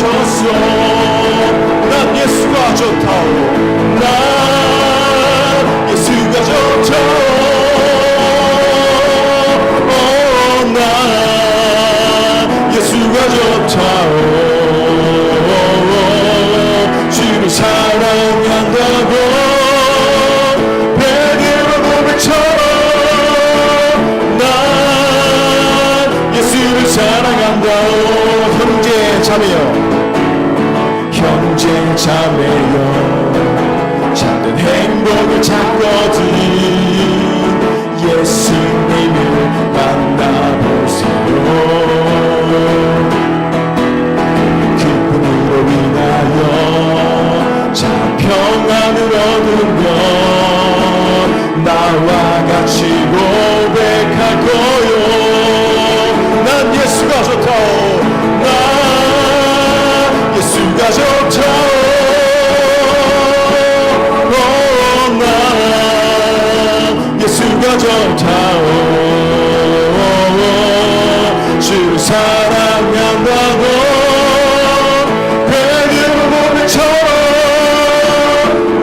외쳤소. 난 예수가 좋다오. 난 예수가 좋다오. 난 예수가 좋다오. 주를 사랑한다고 베드로 고백처럼 난 예수를 사랑한다오. 형제 자매여, 형제 자매여, 작은 행복을 찾거든 예수님을 만나보세요. 기쁨으로 인하여 참 평안을 얻으며 나와 같이 고백할 거요. 난 예수가 좋다오. 난 예수가 좋다오. 난 예수가 좋다오. 주를 사랑한다고 베드로 고백처럼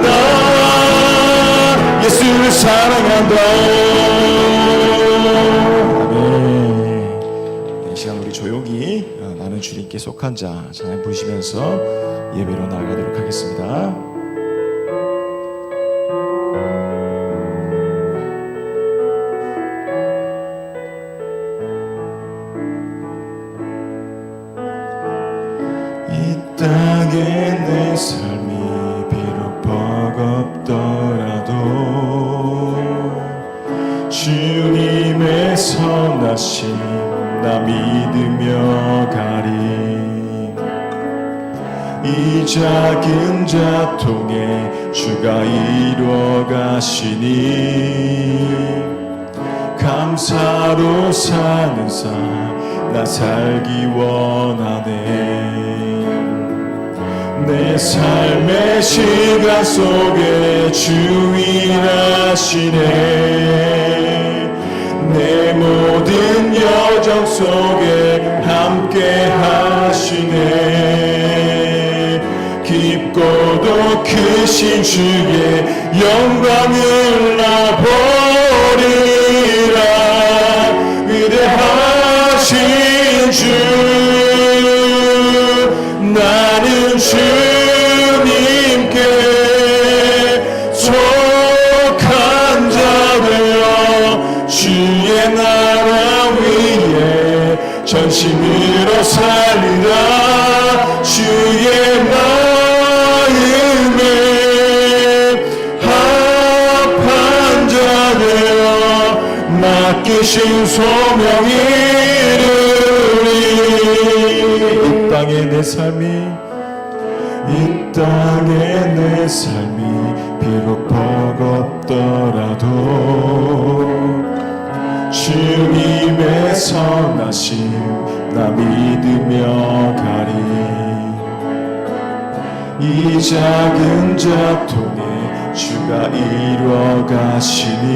난 예수를 사랑한다오. 이 시간 우리 조용히 나는 주님께 속한 자 찬양 부르시면서 예배로 나아가도록 하겠습니다. 이 땅에 내 삶이 비록 버겁더라도 주님의 선하심 나 믿으며 가리. 이 작은 자통에 주가 이루어 가시니 감사로 사는 삶 나 살기 원하네. 내 삶의 시간 속에 주 일하시네. 내 모든 여정 속에 함께 하시네. 깊고도 크신 주의 영광을 나 보리라. 위대하신 주 나는 주님께 속한 자 되어 주의 나라 위에 전심으로 살리라. 주의 마음에 합한 자 되어 맡기신 소명 이루리. 이 땅에 내 삶이 내 삶이 비록 버겁더라도 주님의 선하심 나 믿으며 가리. 이 작은 자통에 주가 이루어 가시니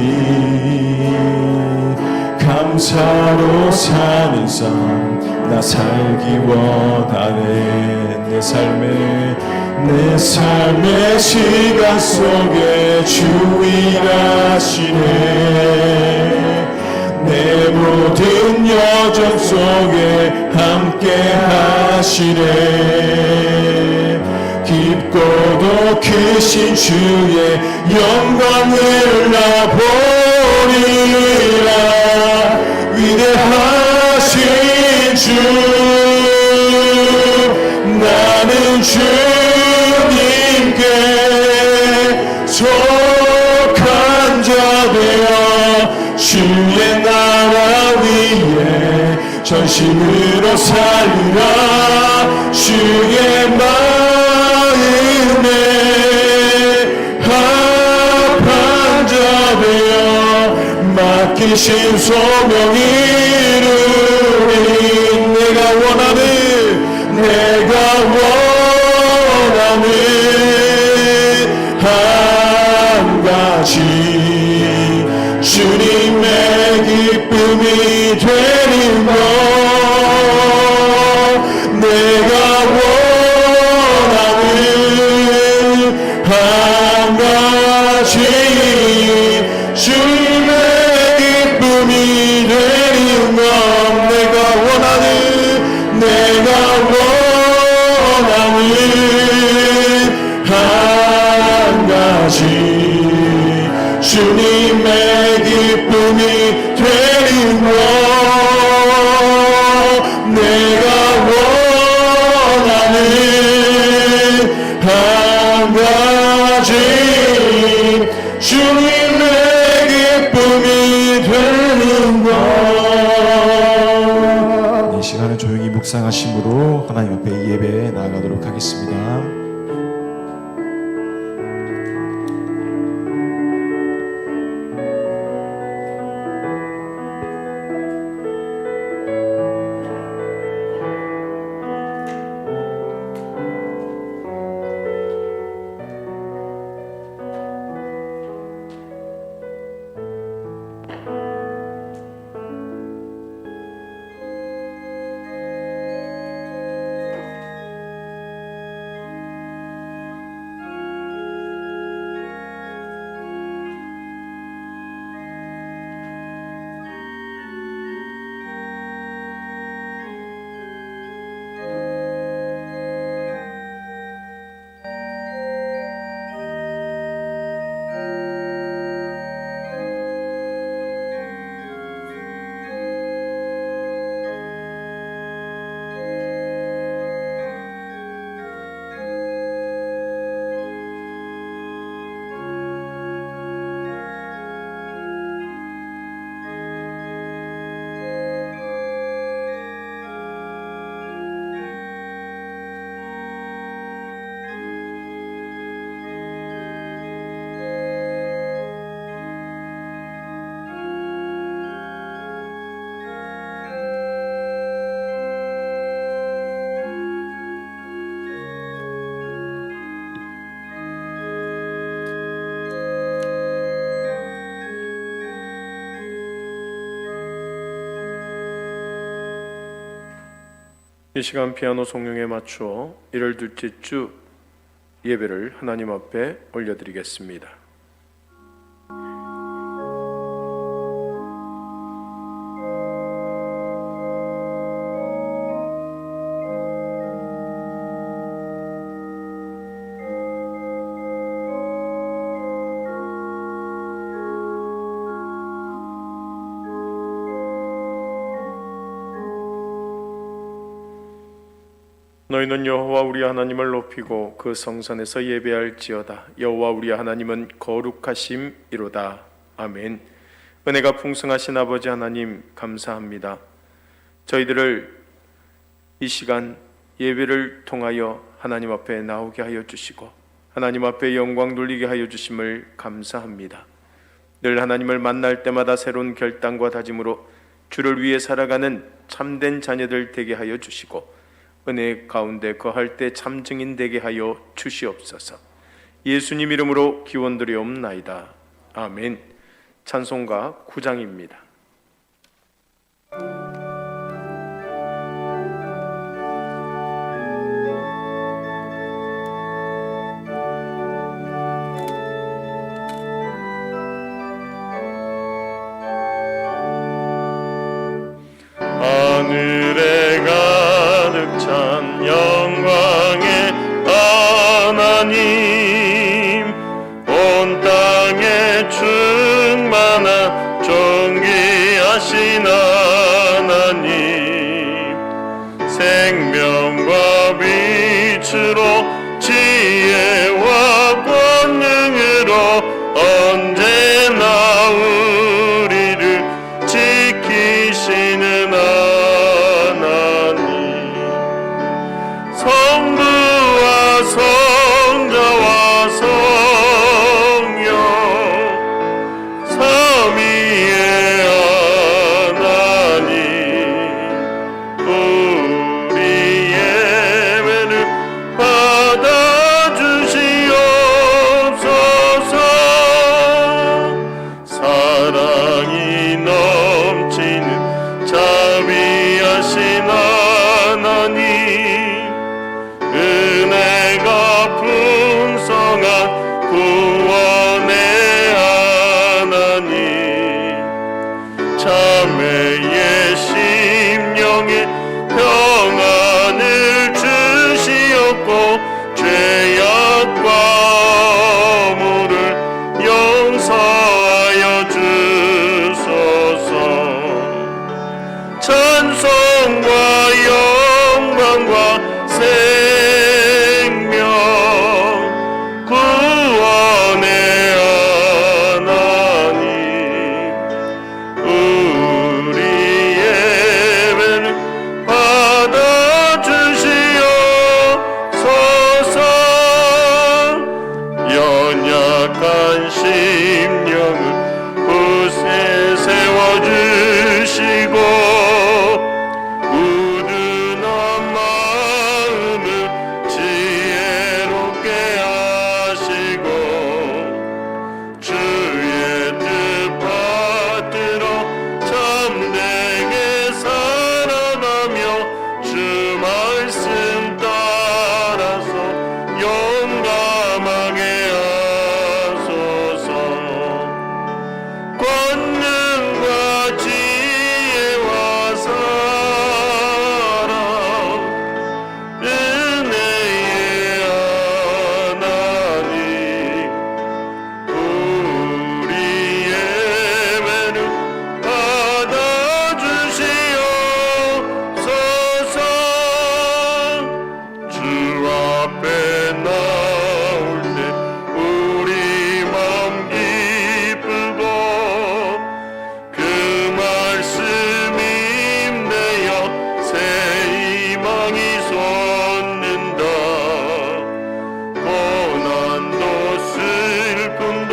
감사로 사는 삶 나 살기 원하네. 내 삶의 시간 속에 주 일하시네. 내 모든 여정 속에 함께 하시네. 깊고도 크신 주의 영광을 나 보리라. 위대하신 주 나는 주님께 속한 자 되어 주의 나라 위에 전심으로 살리라. 주의 마음에 합한 자 되어 맡기신 소명 이루리. 내가 원하는 한 가지 주님의 기쁨이 되는 것. 내가 주님의 기쁨이 되는 것 내가 원하는 한 가지 주님의 기쁨이 되는 것 내가 원하는 한 가지 주님의 기쁨이 되는 것. 이 시간은 조용히 묵상하심으로 하나님 앞에 예배에 나아가도록 하겠습니다. 이 시간 피아노 성령에 맞추어 1월 둘째 주 예배를 하나님 앞에 올려드리겠습니다. 너희는 여호와 우리 하나님을 높이고 그 성산에서 예배할지어다. 여호와 우리 하나님은 거룩하심이로다. 아멘. 은혜가 풍성하신 아버지 하나님 감사합니다. 저희들을 이 시간 예배를 통하여 하나님 앞에 나오게 하여 주시고 하나님 앞에 영광 돌리게 하여 주심을 감사합니다. 늘 하나님을 만날 때마다 새로운 결단과 다짐으로 주를 위해 살아가는 참된 자녀들 되게 하여 주시고 은혜 가운데 거할 때 참 증인 되게 하여 주시옵소서. 예수님 이름으로 기원드리옵나이다. 아멘. 찬송가 9장입니다. 하늘에 가득 찬 영광의 하나님, 온 땅에 충만한 존귀하신 하나님, 생명과 빛으로 지혜와 권능으로 언제나 우리를 지키시는 하나님, 성부와 성자와 성령 삼위의 하나님, 우리 예배를 받아주시옵소서. 사랑이 넘치는 자비하신 하나님, 생명 구원의 하나님 우리 예배를 받아주시옵소서. 연약한 심령을 굳세 세워주시고 우둔한 마음을 지혜롭게 하시고 주의 뜻 받들어 참되게 살아가며 주 말씀 따라서 용감하게 하소서. 권능과 지혜와 사랑 은혜의 하나님 우리 예배를 받아주시옵소서. 주 앞에 나올 때 우리 마음 기쁘고 그 말씀 힘내어 새 희망이 솟는다. 고난도 슬픔도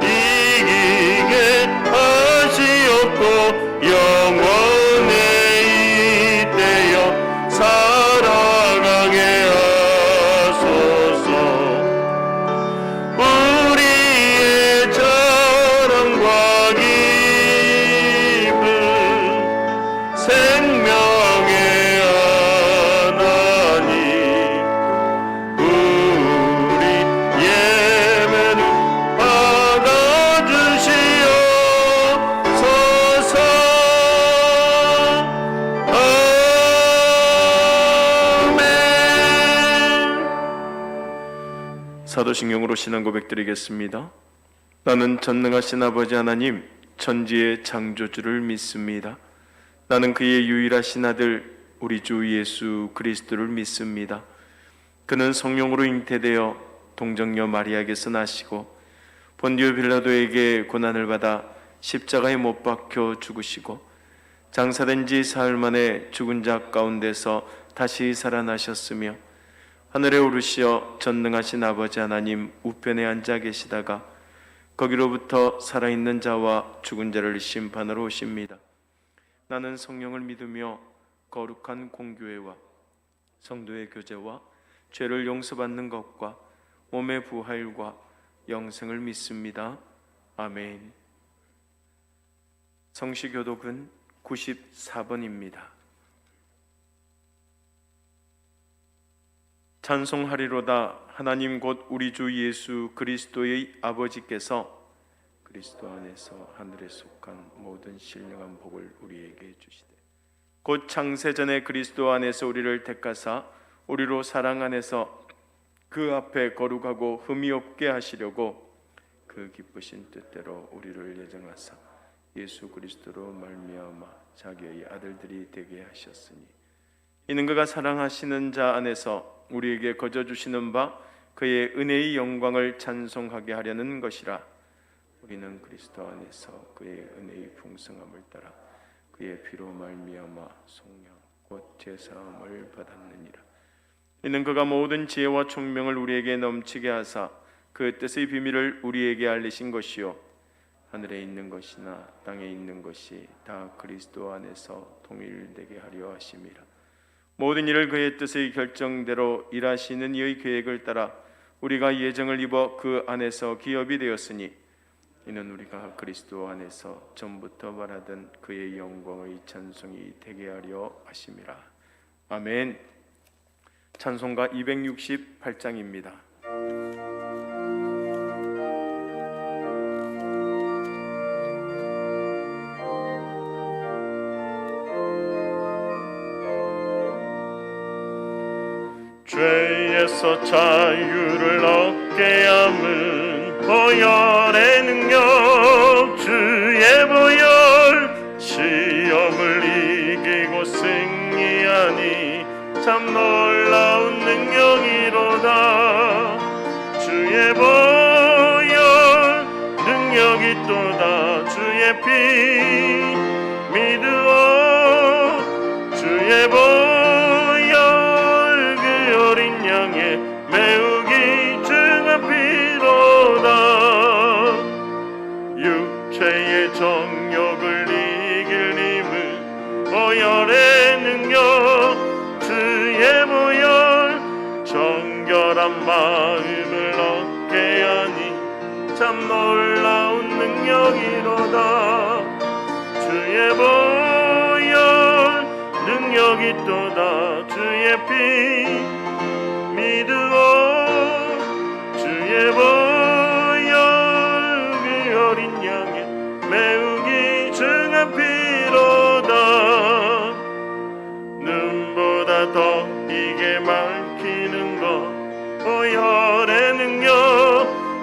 이기게 하시옵고 영원에 이때여 살아가게 하소서. 우리의 자랑과 기쁨 생명의 하나님 우리 예배를 받아주시옵소서. 아멘. 사도신경으로 신앙 고백드리겠습니다. 나는 전능하신 아버지 하나님 천지의 창조주를 믿습니다. 나는 그의 유일하신 아들 우리 주 예수 그리스도를 믿습니다. 그는 성령으로 잉태되어 동정녀 마리아에게서 나시고 본디오 빌라도에게 고난을 받아 십자가에 못 박혀 죽으시고 장사된 지 사흘 만에 죽은 자 가운데서 다시 살아나셨으며 하늘에 오르시어 전능하신 아버지 하나님 우편에 앉아 계시다가 거기로부터 살아있는 자와 죽은 자를 심판하러 오십니다. 나는 성령을 믿으며 거룩한 공교회와 성도의 교제와 죄를 용서받는 것과 몸의 부활과 영생을 믿습니다. 아멘. 성시교독은 94번입니다. 찬송하리로다. 하나님 곧 우리 주 예수 그리스도의 아버지께서 그리스도 안에서 하늘에 속한 모든 신령한 복을 우리에게 주시되 곧 창세전에 그리스도 안에서 우리를 택하사 우리로 사랑 안에서 그 앞에 거룩하고 흠이 없게 하시려고 그 기쁘신 뜻대로 우리를 예정하사 예수 그리스도로 말미암아 자기의 아들들이 되게 하셨으니 이는 그가 사랑하시는 자 안에서 우리에게 거저 주시는 바 그의 은혜의 영광을 찬송하게 하려는 것이라. 우리는 그리스도 안에서 그의 은혜의 풍성함을 따라 그의 피로 말미암아 속량 곧 제사함을 받았느니라. 이는 그가 모든 지혜와 총명을 우리에게 넘치게 하사 그 뜻의 비밀을 우리에게 알리신 것이요 하늘에 있는 것이나 땅에 있는 것이 다 그리스도 안에서 통일되게 하려 하심이라. 모든 일을 그의 뜻의 결정대로 일하시는 이의 계획을 따라 우리가 예정을 입어 그 안에서 기업이 되었으니 이는 우리가 그리스도 안에서 전부터 말하던 그의 영광의 찬송이 되게 하려 하심이라. 아멘. 찬송가 268장입니다. 죄에서 자유를 얻게 함은 보혈의 능력 주의 보혈 시험을 이기고 승리하니 참 놀라운 간절한 마음을 얻게 하니 참 놀라운 능력이로다. 주의 보혈 능력이 또다. 주의 피 믿으오. 주의 보혈 그 어린 양의 매우 귀중한 피로다. 눈보다 더 이게 밝히는 것 보혈의 능력.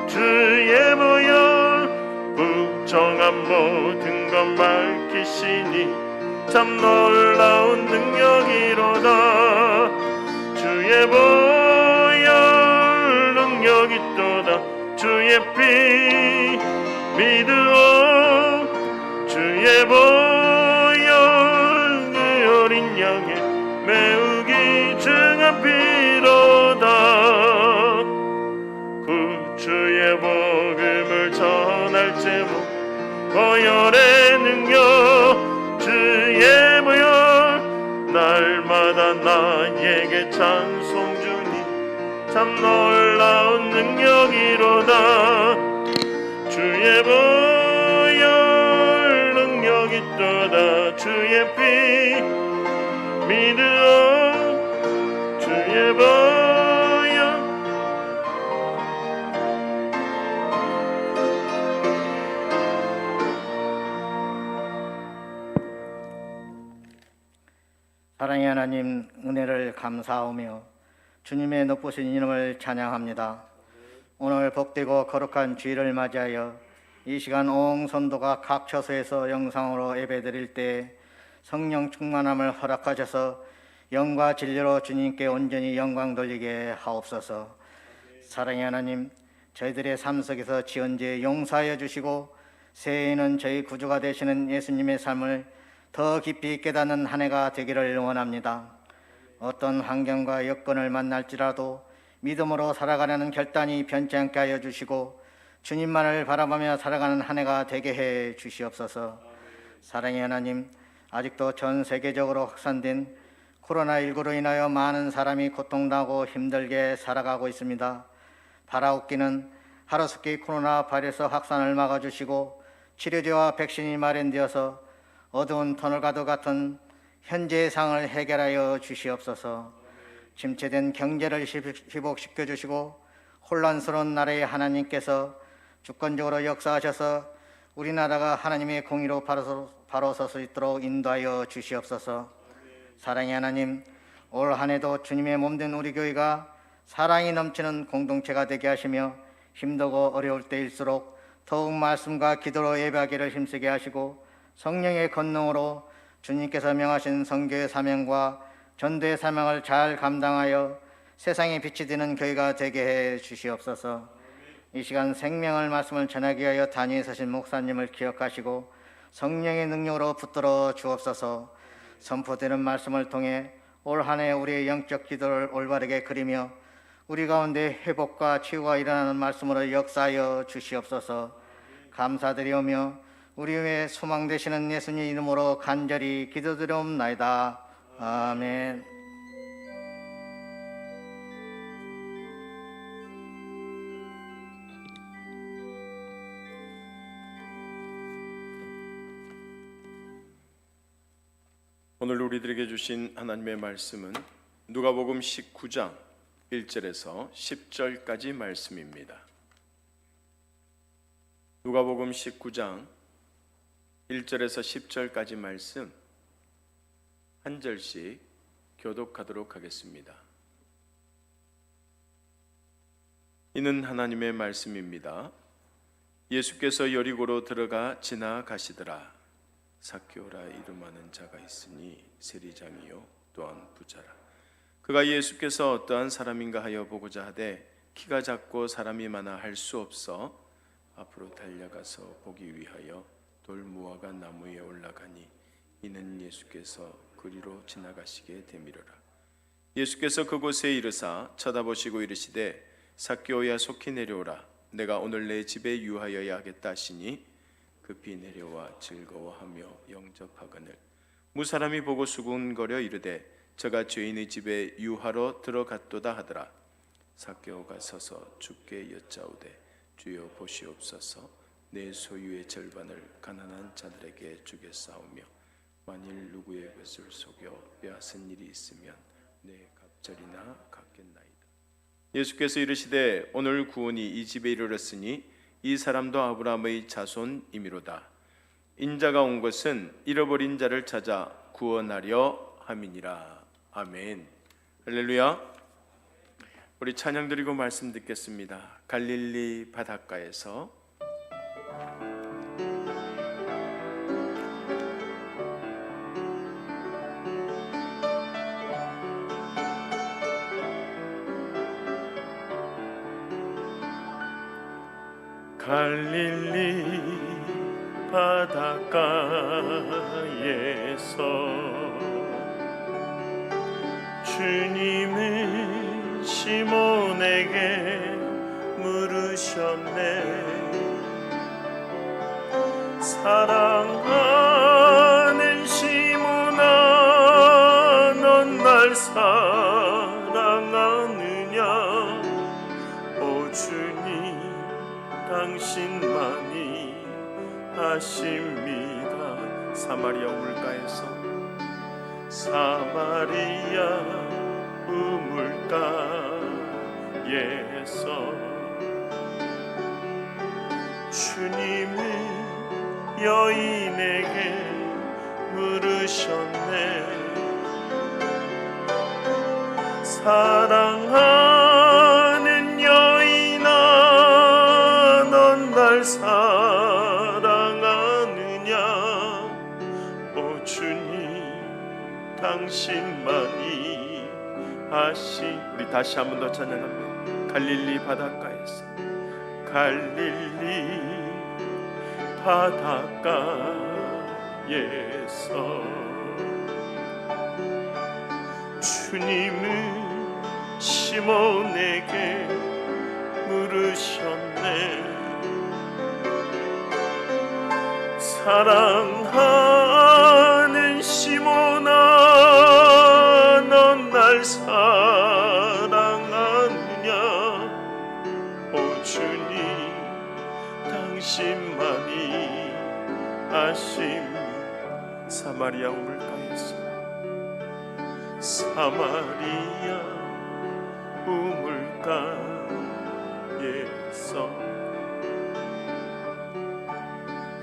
주의 보혈 부정한 모든 것 밝히시니 참 놀라운 능력이로다. 주의 보혈 능력이 또다. 주의 피 믿으오. 주의 보혈 그 어린 양의 매우 귀중한 피로다. 구주의 복음을 전할 제목 보혈의 능력. 주의 보혈 날마다 나에게 찬송 주니 참 놀라운 능력이로다. 주의 보혈 능력이 또다. 주의 피 믿으오. 주의 보혈. 사랑의 하나님, 은혜를 감사하며 주님의 높으신 이름을 찬양합니다. 오늘 복되고 거룩한 주일을 맞이하여 이 시간 온 성도가 각 처소에서 영상으로 예배드릴 때 성령 충만함을 허락하셔서 영과 진리로 주님께 온전히 영광 돌리게 하옵소서. 사랑의 하나님, 저희들의 삶 속에서 지은 죄 용서하여 주시고 새해에는 저희 구주가 되시는 예수님의 삶을 더 깊이 깨닫는 한 해가 되기를 원합니다. 어떤 환경과 여건을 만날지라도 믿음으로 살아가려는 결단이 변치 않게 하여 주시고 주님만을 바라보며 살아가는 한 해가 되게 해 주시옵소서. 사랑의 하나님, 아직도 전 세계적으로 확산된 코로나19로 인하여 많은 사람이 고통당하고 힘들게 살아가고 있습니다. 바라옵기는 하루속히 코로나 바이러스 확산을 막아주시고 치료제와 백신이 마련되어서 어두운 터널과도 같은 현재의 상을 해결하여 주시옵소서. 침체된 경제를 회복시켜 주시고 혼란스러운 나라의 하나님께서 주권적으로 역사하셔서 우리나라가 하나님의 공의로 바로 설 수 있도록 인도하여 주시옵소서. 사랑의 하나님, 올 한 해도 주님의 몸된 우리 교회가 사랑이 넘치는 공동체가 되게 하시며 힘들고 어려울 때일수록 더욱 말씀과 기도로 예배하기를 힘쓰게 하시고 성령의 권능으로 주님께서 명하신 선교의 사명과 전도의 사명을 잘 감당하여 세상에 빛이 되는 교회가 되게 해 주시옵소서. 이 시간 생명을 말씀을 전하기 위하여 단위에 서신 목사님을 기억하시고 성령의 능력으로 붙들어 주옵소서. 선포되는 말씀을 통해 올 한 해 우리의 영적 기도를 올바르게 그리며 우리 가운데 회복과 치유가 일어나는 말씀으로 역사하여 주시옵소서. 감사드리오며 우리 위에 소망 되시는 예수님 이름으로 간절히 기도드리옵나이다. 아멘. 오늘 우리들에게 주신 하나님의 말씀은 누가복음 19장 1절에서 10절까지 말씀입니다. 누가복음 19장 1절에서 10절까지 말씀 한 절씩 교독하도록 하겠습니다. 이는 하나님의 말씀입니다. 예수께서 여리고로 들어가 지나가시더라. 삭개오라 이름하는 자가 있으니 세리장이요 또한 부자라. 그가 예수께서 어떠한 사람인가 하여 보고자 하되 키가 작고 사람이 많아 할 수 없어 앞으로 달려가서 보기 위하여 돌무화과 나무에 올라가니 이는 예수께서 그리로 지나가시게 되미르라. 예수께서 그곳에 이르사 쳐다보시고 이르시되 삭개오야 속히 내려오라. 내가 오늘 내 집에 유하여야 하겠다 하시니 급히 내려와 즐거워하며 영접하거늘 무사람이 보고 수군거려 이르되 저가 죄인의 집에 유하러 들어갔도다 하더라. 삭개오가 서서 주께 여짜오되 주여 보시옵소서 내 소유의 절반을 가난한 자들에게 주겠사오며 만일 누구의 것을 속여 빼앗은 일이 있으면 내 갑절이나 갚겠나이다. 예수께서 이르시되 오늘 구원이 이 집에 이르렀으니 이 사람도 아브라함의 자손이미로다. 인자가 온 것은 잃어버린 자를 찾아 구원하려 함이니라. 아멘. 할렐루야. 우리 찬양 드리고 말씀 듣겠습니다. 갈릴리 바닷가에서. 갈릴리 바닷가에서 주님은 시몬에게 물으셨네. 사랑하는 시몬아, 넌 날 사랑하느냐? 오 주님, 당신만이 아십니다. 사마리아 우물가에서, 사마리아 우물가에서 주님은 여인에게 물으셨네. 사랑하는 여인아, 넌 날 사랑하느냐? 오 주님, 당신만이 우리 다시 한 번 더 찬양합니다. 갈릴리 바닷가에서, 갈릴리 바닷가에서 주님은 시몬에게 물으셨네. 사랑하는 시몬아, 넌 날 사랑하느냐? 오 주님, 당신만이 아심. 사마리아 우물가에서, 사마리아 우물가에서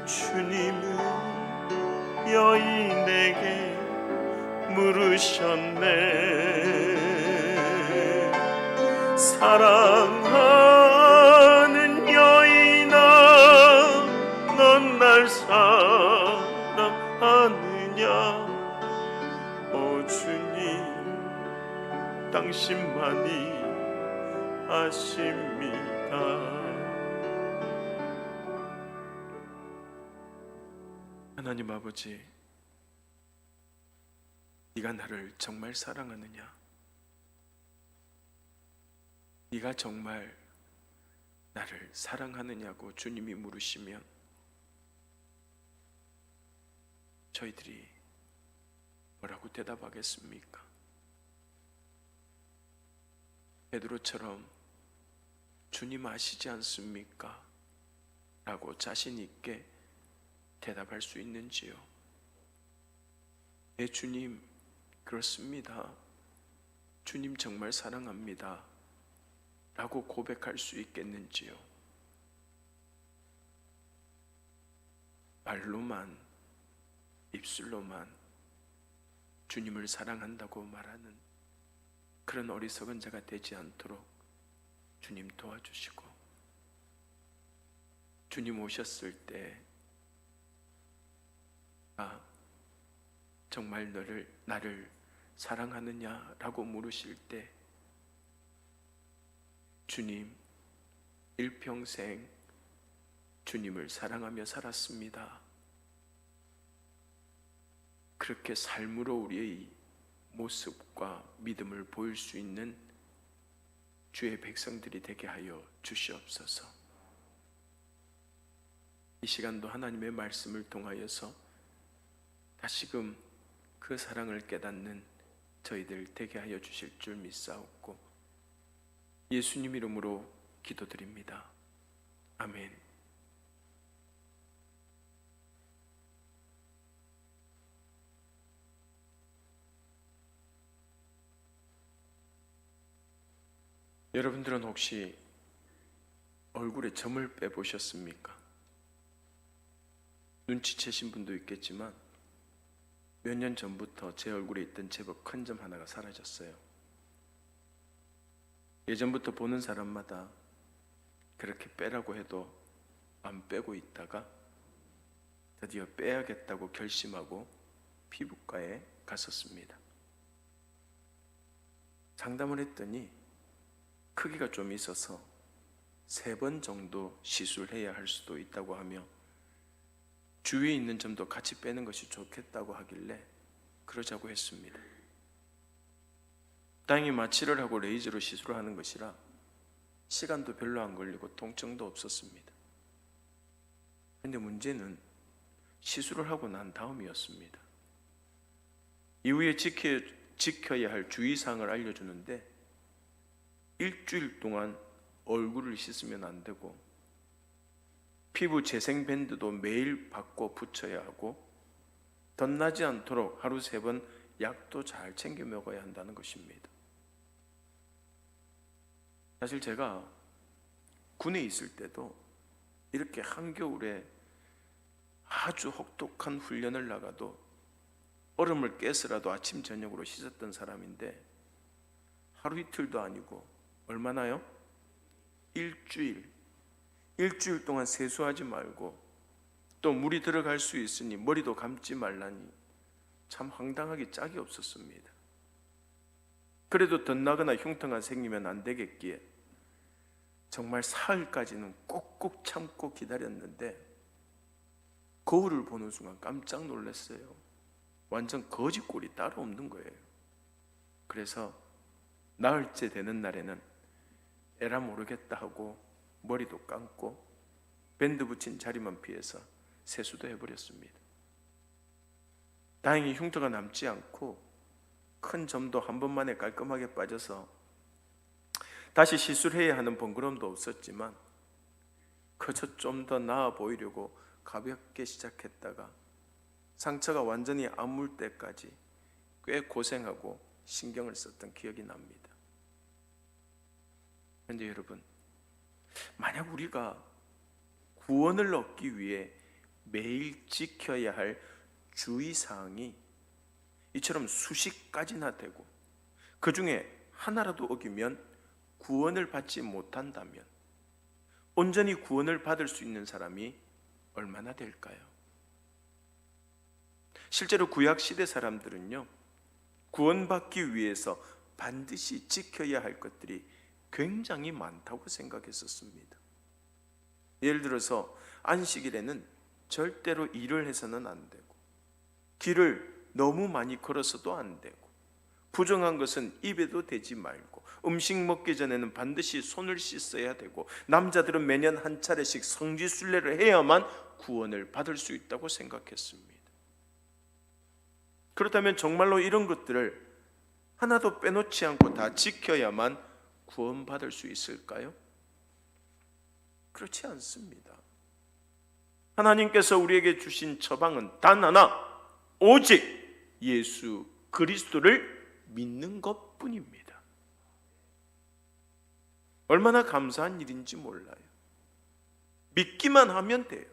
주님은 여인에게 물으셨네. 사랑하는 여인아, 넌 날 사랑하느냐? 오 주님, 당신만이 아십니다. 하나님 아버지, 네가 나를 정말 사랑하느냐? 네가 정말 나를 사랑하느냐고 주님이 물으시면 저희들이 뭐라고 대답하겠습니까? 베드로처럼 주님 아시지 않습니까? 라고 자신 있게 대답할 수 있는지요? 네, 주님, 그렇습니다. 주님 정말 사랑합니다. 라고 고백할 수 있겠는지요? 말로만, 입술로만 주님을 사랑한다고 말하는 그런 어리석은 자가 되지 않도록 주님 도와주시고, 주님 오셨을 때 정말 나를 사랑하느냐라고 물으실 때 주님, 일평생 주님을 사랑하며 살았습니다. 그렇게 삶으로 우리의 모습과 믿음을 보일 수 있는 주의 백성들이 되게 하여 주시옵소서. 이 시간도 하나님의 말씀을 통하여서 다시금 그 사랑을 깨닫는 저희들 되게 하여 주실 줄 믿사옵고, 예수님 이름으로 기도드립니다. 아멘. 여러분들은 혹시 얼굴에 점을 빼보셨습니까? 눈치채신 분도 있겠지만 몇 년 전부터 제 얼굴에 있던 제법 큰 점 하나가 사라졌어요. 예전부터 보는 사람마다 그렇게 빼라고 해도 안 빼고 있다가 드디어 빼야겠다고 결심하고 피부과에 갔었습니다. 상담을 했더니 크기가 좀 있어서 3번 정도 시술해야 할 수도 있다고 하며 주위에 있는 점도 같이 빼는 것이 좋겠다고 하길래 그러자고 했습니다. 다행히 마취를 하고 레이저로 시술을 하는 것이라 시간도 별로 안 걸리고 통증도 없었습니다. 그런데 문제는 시술을 하고 난 다음이었습니다. 이후에 지켜야 할 주의사항을 알려주는데 일주일 동안 얼굴을 씻으면 안 되고 피부 재생 밴드도 매일 바꿔 붙여야 하고 덧나지 않도록 하루 3번 약도 잘 챙겨 먹어야 한다는 것입니다. 사실 제가 군에 있을 때도 이렇게 한겨울에 아주 혹독한 훈련을 나가도 얼음을 깨서라도 아침 저녁으로 씻었던 사람인데 하루 이틀도 아니고 얼마나요? 일주일 동안 세수하지 말고 또 물이 들어갈 수 있으니 머리도 감지 말라니 참 황당하기 짝이 없었습니다. 그래도 덧나거나 흉터가 생기면 안 되겠기에 정말 사흘까지는 꼭꼭 참고 기다렸는데 거울을 보는 순간 깜짝 놀랐어요. 완전 거지꼴이 따로 없는 거예요. 그래서 나흘째 되는 날에는 에라 모르겠다 하고 머리도 감고 밴드 붙인 자리만 피해서 세수도 해버렸습니다. 다행히 흉터가 남지 않고 큰 점도 한 번만에 깔끔하게 빠져서 다시 시술해야 하는 번거로움도 없었지만 그저 좀 더 나아 보이려고 가볍게 시작했다가 상처가 완전히 아물 때까지 꽤 고생하고 신경을 썼던 기억이 납니다. 그런데 여러분, 만약 우리가 구원을 얻기 위해 매일 지켜야 할 주의사항이 이처럼 수십 가지나 되고 그 중에 하나라도 어기면 구원을 받지 못한다면 온전히 구원을 받을 수 있는 사람이 얼마나 될까요? 실제로 구약시대 사람들은요, 구원받기 위해서 반드시 지켜야 할 것들이 굉장히 많다고 생각했었습니다. 예를 들어서 안식일에는 절대로 일을 해서는 안 되고 길을 너무 많이 걸어서도 안 되고 부정한 것은 입에도 대지 말고 음식 먹기 전에는 반드시 손을 씻어야 되고 남자들은 매년 한 차례씩 성지순례를 해야만 구원을 받을 수 있다고 생각했습니다. 그렇다면 정말로 이런 것들을 하나도 빼놓지 않고 다 지켜야만 구원받을 수 있을까요? 그렇지 않습니다. 하나님께서 우리에게 주신 처방은 단 하나, 오직 예수 그리스도를 믿는 것뿐입니다. 얼마나 감사한 일인지 몰라요. 믿기만 하면 돼요.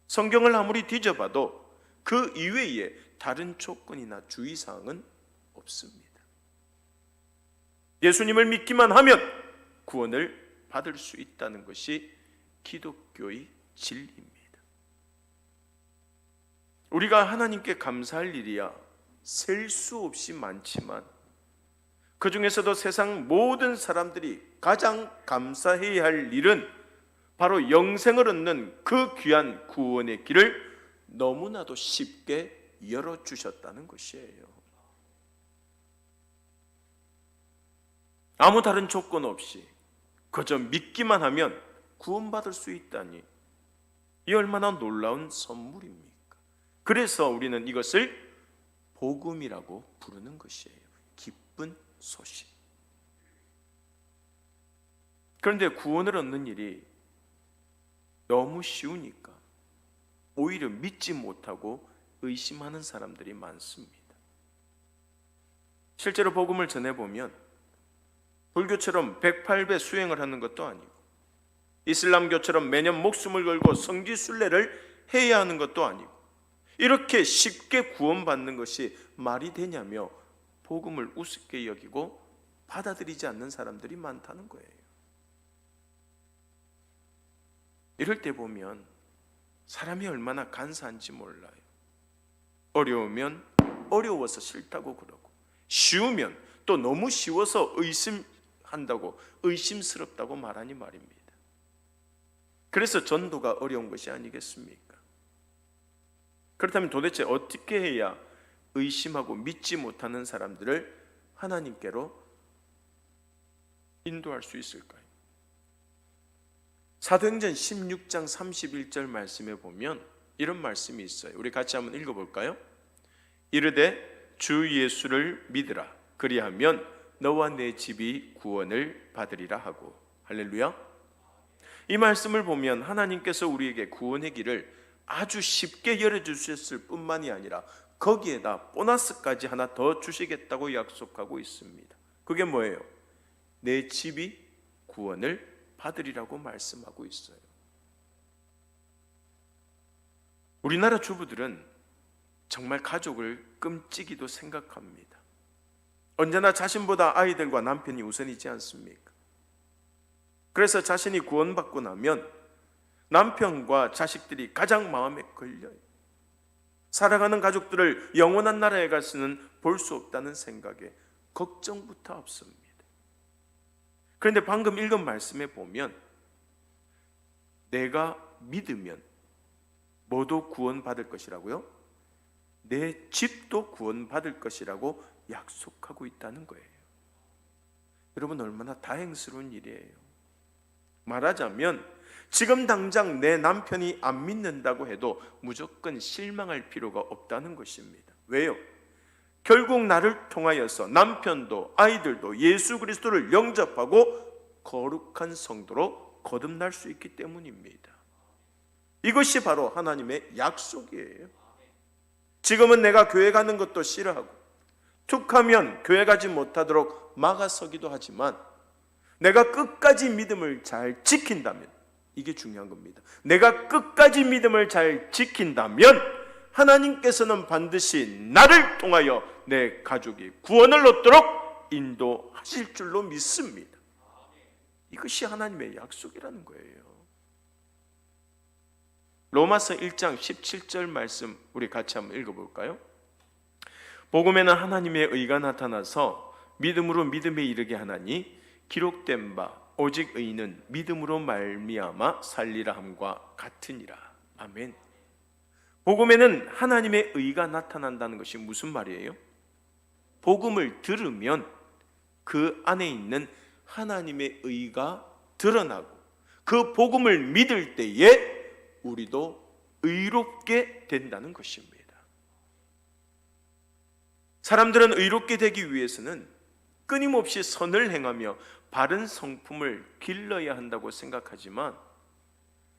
성경을 아무리 뒤져봐도 그 이외에 다른 조건이나 주의사항은 없습니다. 예수님을 믿기만 하면 구원을 받을 수 있다는 것이 기독교의 진리입니다. 우리가 하나님께 감사할 일이야 셀 수 없이 많지만 그 중에서도 세상 모든 사람들이 가장 감사해야 할 일은 바로 영생을 얻는 그 귀한 구원의 길을 너무나도 쉽게 열어주셨다는 것이에요. 아무 다른 조건 없이 그저 믿기만 하면 구원받을 수 있다니 이 얼마나 놀라운 선물입니까? 그래서 우리는 이것을 복음이라고 부르는 것이에요. 기쁜 소식. 그런데 구원을 얻는 일이 너무 쉬우니까 오히려 믿지 못하고 의심하는 사람들이 많습니다. 실제로 복음을 전해보면 불교처럼 108배 수행을 하는 것도 아니고 이슬람교처럼 매년 목숨을 걸고 성지순례를 해야 하는 것도 아니고 이렇게 쉽게 구원받는 것이 말이 되냐며 복음을 우습게 여기고 받아들이지 않는 사람들이 많다는 거예요. 이럴 때 보면 사람이 얼마나 간사한지 몰라요. 어려우면 어려워서 싫다고 그러고 쉬우면 또 너무 쉬워서 의심한다고 의심스럽다고 말하니 말입니다. 그래서 전도가 어려운 것이 아니겠습니까? 그렇다면 도대체 어떻게 해야 의심하고 믿지 못하는 사람들을 하나님께로 인도할 수 있을까요? 사도행전 16장 31절 말씀에 보면 이런 말씀이 있어요. 우리 같이 한번 읽어볼까요? 이르되 주 예수를 믿으라 그리하면 너와 내 집이 구원을 받으리라 하고. 할렐루야. 이 말씀을 보면 하나님께서 우리에게 구원의 길을 아주 쉽게 열어주셨을 뿐만이 아니라 거기에다 보너스까지 하나 더 주시겠다고 약속하고 있습니다. 그게 뭐예요? 내 집이 구원을 받으리라고 말씀하고 있어요. 우리나라 주부들은 정말 가족을 끔찍이도 생각합니다. 언제나 자신보다 아이들과 남편이 우선이지 않습니까? 그래서 자신이 구원받고 나면 남편과 자식들이 가장 마음에 걸려요. 살아가는 가족들을 영원한 나라에 가서는 볼 수 없다는 생각에 걱정부터 없습니다. 그런데 방금 읽은 말씀에 보면 내가 믿으면 뭐도 구원받을 것이라고요? 내 집도 구원받을 것이라고 약속하고 있다는 거예요. 여러분 얼마나 다행스러운 일이에요. 말하자면 지금 당장 내 남편이 안 믿는다고 해도 무조건 실망할 필요가 없다는 것입니다. 왜요? 결국 나를 통하여서 남편도 아이들도 예수 그리스도를 영접하고 거룩한 성도로 거듭날 수 있기 때문입니다. 이것이 바로 하나님의 약속이에요. 지금은 내가 교회 가는 것도 싫어하고 툭하면 교회 가지 못하도록 막아서기도 하지만 내가 끝까지 믿음을 잘 지킨다면, 이게 중요한 겁니다. 내가 끝까지 믿음을 잘 지킨다면 하나님께서는 반드시 나를 통하여 내 가족이 구원을 얻도록 인도하실 줄로 믿습니다. 이것이 하나님의 약속이라는 거예요. 로마서 1장 17절 말씀 우리 같이 한번 읽어볼까요? 복음에는 하나님의 의가 나타나서 믿음으로 믿음에 이르게 하나니 기록된 바 오직 의인은 믿음으로 말미암아 살리라 함과 같으니라. 아멘. 복음에는 하나님의 의가 나타난다는 것이 무슨 말이에요? 복음을 들으면 그 안에 있는 하나님의 의가 드러나고 그 복음을 믿을 때에 우리도 의롭게 된다는 것입니다. 사람들은 의롭게 되기 위해서는 끊임없이 선을 행하며 바른 성품을 길러야 한다고 생각하지만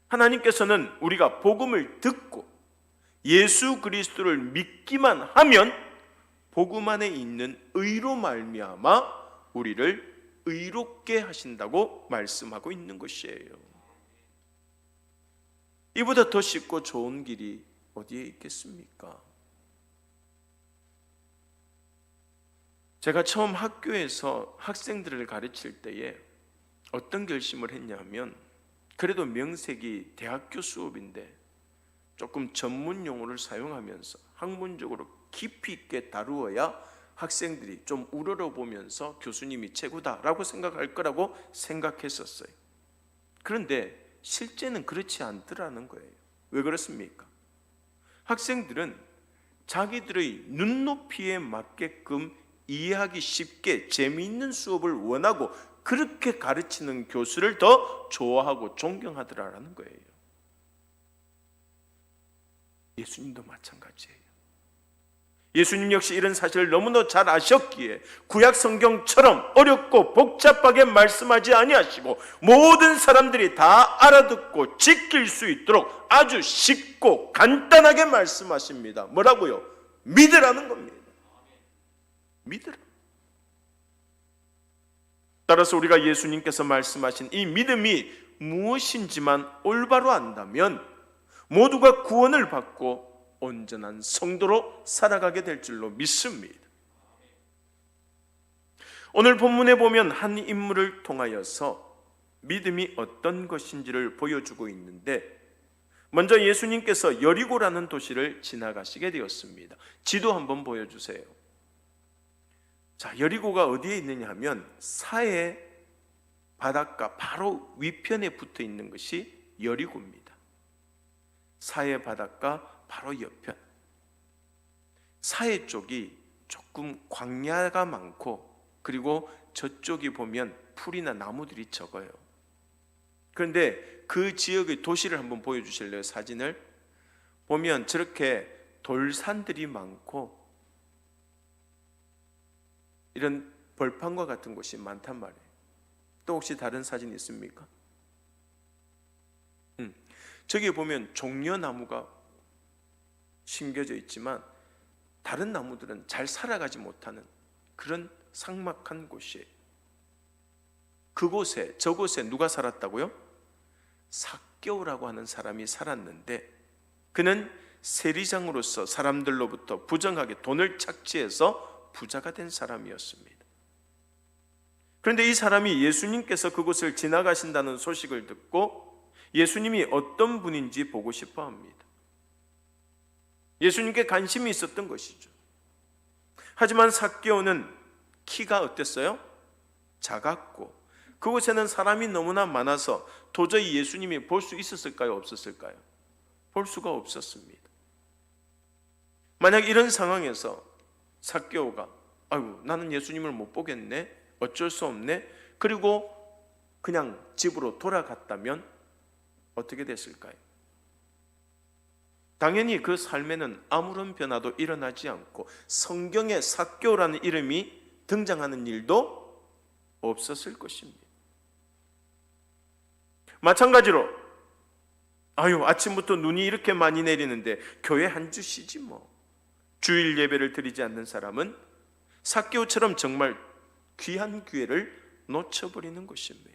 하나님께서는 우리가 복음을 듣고 예수 그리스도를 믿기만 하면 복음 안에 있는 의로 말미암아 우리를 의롭게 하신다고 말씀하고 있는 것이에요. 이보다 더 쉽고 좋은 길이 어디에 있겠습니까? 제가 처음 학교에서 학생들을 가르칠 때에 어떤 결심을 했냐면, 그래도 명색이 대학교 수업인데 조금 전문 용어를 사용하면서 학문적으로 깊이 있게 다루어야 학생들이 좀 우러러보면서 교수님이 최고다라고 생각할 거라고 생각했었어요. 그런데 실제는 그렇지 않더라는 거예요. 왜 그렇습니까? 학생들은 자기들의 눈높이에 맞게끔 이해하기 쉽게 재미있는 수업을 원하고 그렇게 가르치는 교수를 더 좋아하고 존경하더라라는 거예요. 예수님도 마찬가지예요. 예수님 역시 이런 사실을 너무나 잘 아셨기에 구약 성경처럼 어렵고 복잡하게 말씀하지 아니하시고 모든 사람들이 다 알아듣고 지킬 수 있도록 아주 쉽고 간단하게 말씀하십니다. 뭐라고요? 믿으라는 겁니다. 믿으라. 따라서 우리가 예수님께서 말씀하신 이 믿음이 무엇인지만 올바로 안다면 모두가 구원을 받고 온전한 성도로 살아가게 될 줄로 믿습니다. 오늘 본문에 보면 한 인물을 통하여서 믿음이 어떤 것인지를 보여주고 있는데, 먼저 예수님께서 여리고라는 도시를 지나가시게 되었습니다. 지도 한번 보여주세요. 자, 여리고가 어디에 있느냐 하면 사해 바닷가 바로 위편에 붙어 있는 것이 여리고입니다. 사해 바닷가 바로 옆편. 사해 쪽이 조금 광야가 많고, 그리고 저쪽이 보면 풀이나 나무들이 적어요. 그런데 그 지역의 도시를 한번 보여주실래요? 사진을 보면 저렇게 돌산들이 많고 이런 벌판과 같은 곳이 많단 말이에요. 또 혹시 다른 사진 있습니까? 저기 보면 종려나무가 심겨져 있지만 다른 나무들은 잘 살아가지 못하는 그런 삭막한 곳이에요. 그곳에, 저곳에 누가 살았다고요? 삭개오라고 하는 사람이 살았는데, 그는 세리장으로서 사람들로부터 부정하게 돈을 착취해서 부자가 된 사람이었습니다. 그런데 이 사람이 예수님께서 그곳을 지나가신다는 소식을 듣고 예수님이 어떤 분인지 보고 싶어 합니다. 예수님께 관심이 있었던 것이죠. 하지만 삭개오는 키가 어땠어요? 작았고 그곳에는 사람이 너무나 많아서 도저히 예수님이 볼 수 있었을까요? 없었을까요? 볼 수가 없었습니다. 만약 이런 상황에서 삭개오가 아이고 나는 예수님을 못 보겠네, 어쩔 수 없네, 그리고 그냥 집으로 돌아갔다면 어떻게 됐을까요? 당연히 그 삶에는 아무런 변화도 일어나지 않고 성경에 삭개오라는 이름이 등장하는 일도 없었을 것입니다. 마찬가지로 아침부터 눈이 이렇게 많이 내리는데 교회 한 주 쉬지 뭐. 주일 예배를 드리지 않는 사람은 삭개오처럼 정말 귀한 기회를 놓쳐버리는 것입니다.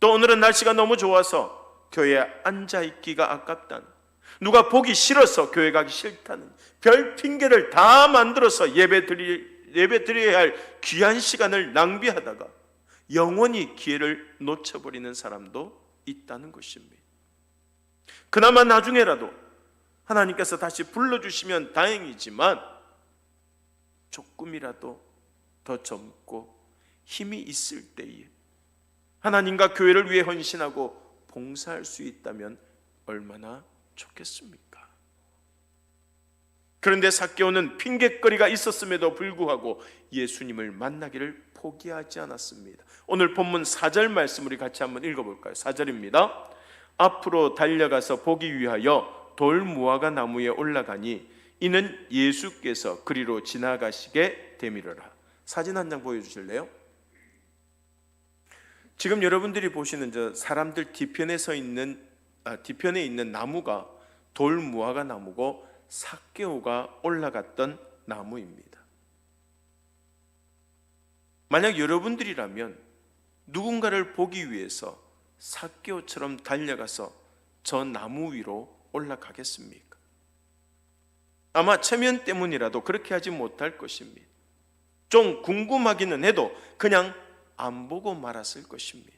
또 오늘은 날씨가 너무 좋아서 교회에 앉아있기가 아깝다는, 누가 보기 싫어서 교회 가기 싫다는 별 핑계를 다 만들어서 예배 드려야 할 귀한 시간을 낭비하다가 영원히 기회를 놓쳐버리는 사람도 있다는 것입니다. 그나마 나중에라도 하나님께서 다시 불러주시면 다행이지만 조금이라도 더 젊고 힘이 있을 때에 하나님과 교회를 위해 헌신하고 봉사할 수 있다면 얼마나 좋겠습니까? 그런데 삭개오는 핑계거리가 있었음에도 불구하고 예수님을 만나기를 포기하지 않았습니다. 오늘 본문 4절 말씀 우리 같이 한번 읽어볼까요? 4절입니다. 앞으로 달려가서 보기 위하여 돌무화과 나무에 올라가니 이는 예수께서 그리로 지나가시게 되미르라. 사진 한 장 보여주실래요? 지금 여러분들이 보시는 저 사람들 뒤편에 있는 나무가 돌무화과 나무고 삭개오가 올라갔던 나무입니다. 만약 여러분들이라면 누군가를 보기 위해서 삭개오처럼 달려가서 저 나무 위로 올라가겠습니까? 아마 체면 때문이라도 그렇게 하지 못할 것입니다. 좀 궁금하기는 해도 그냥 안 보고 말았을 것입니다.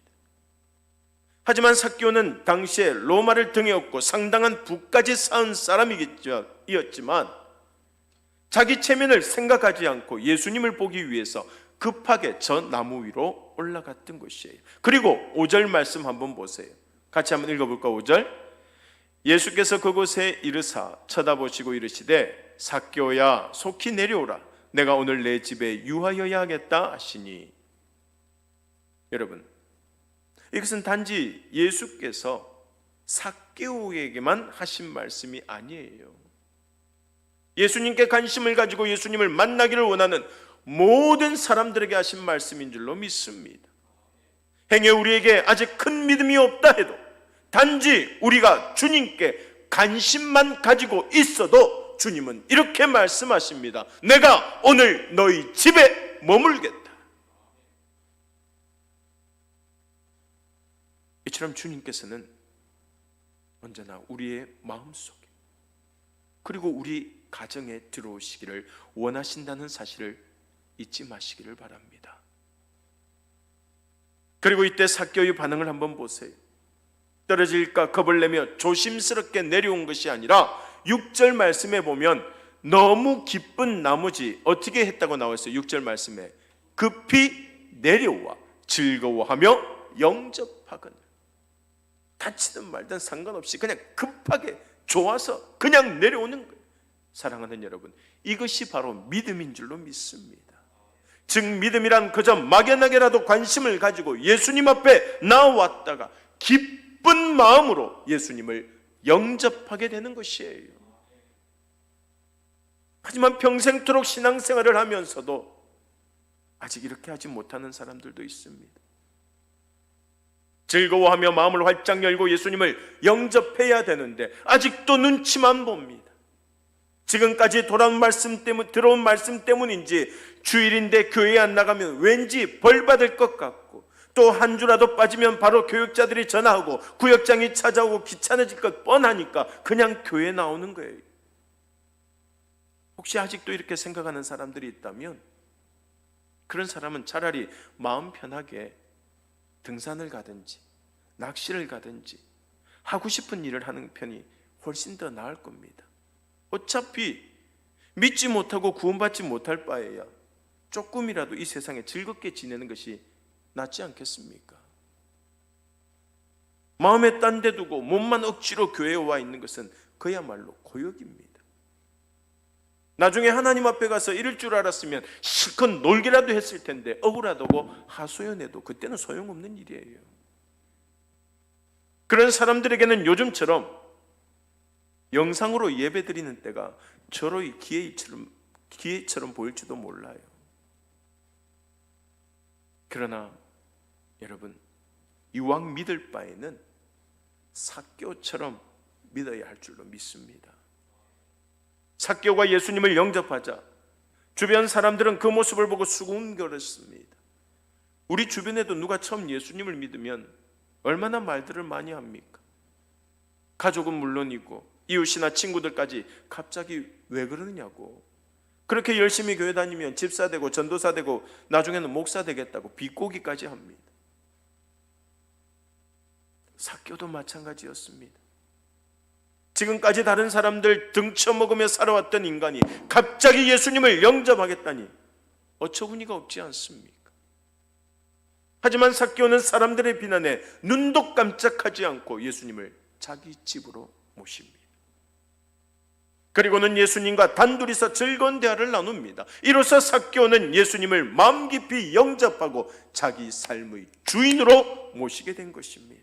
하지만 삭개오는 당시에 로마를 등에 업고 상당한 부까지 쌓은 사람이었지만 자기 체면을 생각하지 않고 예수님을 보기 위해서 급하게 저 나무 위로 올라갔던 것이에요. 그리고 5절 말씀 한번 보세요. 같이 한번 읽어볼까? 5절. 예수께서 그곳에 이르사 쳐다보시고 이르시되 삭개오야 속히 내려오라. 내가 오늘 내 집에 유하여야 하겠다 하시니. 여러분, 이것은 단지 예수께서 삭개오에게만 하신 말씀이 아니에요. 예수님께 관심을 가지고 예수님을 만나기를 원하는 모든 사람들에게 하신 말씀인 줄로 믿습니다. 행여 우리에게 아직 큰 믿음이 없다 해도 단지 우리가 주님께 관심만 가지고 있어도 주님은 이렇게 말씀하십니다. 내가 오늘 너희 집에 머물겠다. 이처럼 주님께서는 언제나 우리의 마음속에 그리고 우리 가정에 들어오시기를 원하신다는 사실을 잊지 마시기를 바랍니다. 그리고 이때 삭개오의 반응을 한번 보세요. 떨어질까 겁을 내며 조심스럽게 내려온 것이 아니라 6절 말씀에 보면 너무 기쁜 나머지 어떻게 했다고 나와 있어요. 6절 말씀에 급히 내려와 즐거워하며 영접하거늘. 다치든 말든 상관없이 그냥 급하게 좋아서 그냥 내려오는 거예요. 사랑하는 여러분, 이것이 바로 믿음인 줄로 믿습니다. 즉 믿음이란 그저 막연하게라도 관심을 가지고 예수님 앞에 나왔다가 기쁜 마음으로 예수님을 영접하게 되는 것이에요. 하지만 평생토록 신앙생활을 하면서도 아직 이렇게 하지 못하는 사람들도 있습니다. 즐거워하며 마음을 활짝 열고 예수님을 영접해야 되는데 아직도 눈치만 봅니다. 지금까지 들어온 말씀 때문인지 주일인데 교회에 안 나가면 왠지 벌 받을 것 같고, 또 한 주라도 빠지면 바로 교육자들이 전화하고 구역장이 찾아오고 귀찮아질 것 뻔하니까 그냥 교회에 나오는 거예요. 혹시 아직도 이렇게 생각하는 사람들이 있다면 그런 사람은 차라리 마음 편하게 등산을 가든지 낚시를 가든지 하고 싶은 일을 하는 편이 훨씬 더 나을 겁니다. 어차피 믿지 못하고 구원받지 못할 바에야 조금이라도 이 세상에 즐겁게 지내는 것이 낫지 않겠습니까? 마음에 딴 데 두고 몸만 억지로 교회에 와 있는 것은 그야말로 고역입니다. 나중에 하나님 앞에 가서 이럴 줄 알았으면 실컷 놀기라도 했을 텐데 억울하다고 하소연해도 그때는 소용없는 일이에요. 그런 사람들에게는 요즘처럼 영상으로 예배드리는 때가 저로이 기회처럼 보일지도 몰라요. 그러나 여러분, 이왕 믿을 바에는 삭개오처럼 믿어야 할 줄로 믿습니다. 삭개오가 예수님을 영접하자 주변 사람들은 그 모습을 보고 수군거렸습니다. 우리 주변에도 누가 처음 예수님을 믿으면 얼마나 말들을 많이 합니까? 가족은 물론이고 이웃이나 친구들까지 갑자기 왜 그러느냐고, 그렇게 열심히 교회 다니면 집사 되고 전도사 되고 나중에는 목사 되겠다고 비꼬기까지 합니다. 삭개오도 마찬가지였습니다. 지금까지 다른 사람들 등쳐먹으며 살아왔던 인간이 갑자기 예수님을 영접하겠다니 어처구니가 없지 않습니까? 하지만 삭개오는 사람들의 비난에 눈도 깜짝하지 않고 예수님을 자기 집으로 모십니다. 그리고는 예수님과 단둘이서 즐거운 대화를 나눕니다. 이로써 삭개오는 예수님을 마음 깊이 영접하고 자기 삶의 주인으로 모시게 된 것입니다.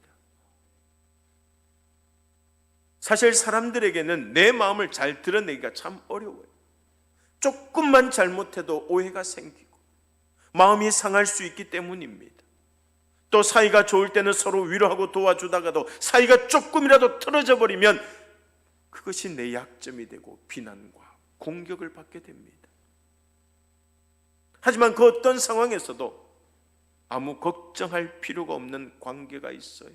사실 사람들에게는 내 마음을 잘 드러내기가 참 어려워요. 조금만 잘못해도 오해가 생기고 마음이 상할 수 있기 때문입니다. 또 사이가 좋을 때는 서로 위로하고 도와주다가도 사이가 조금이라도 틀어져 버리면 그것이 내 약점이 되고 비난과 공격을 받게 됩니다. 하지만 그 어떤 상황에서도 아무 걱정할 필요가 없는 관계가 있어요.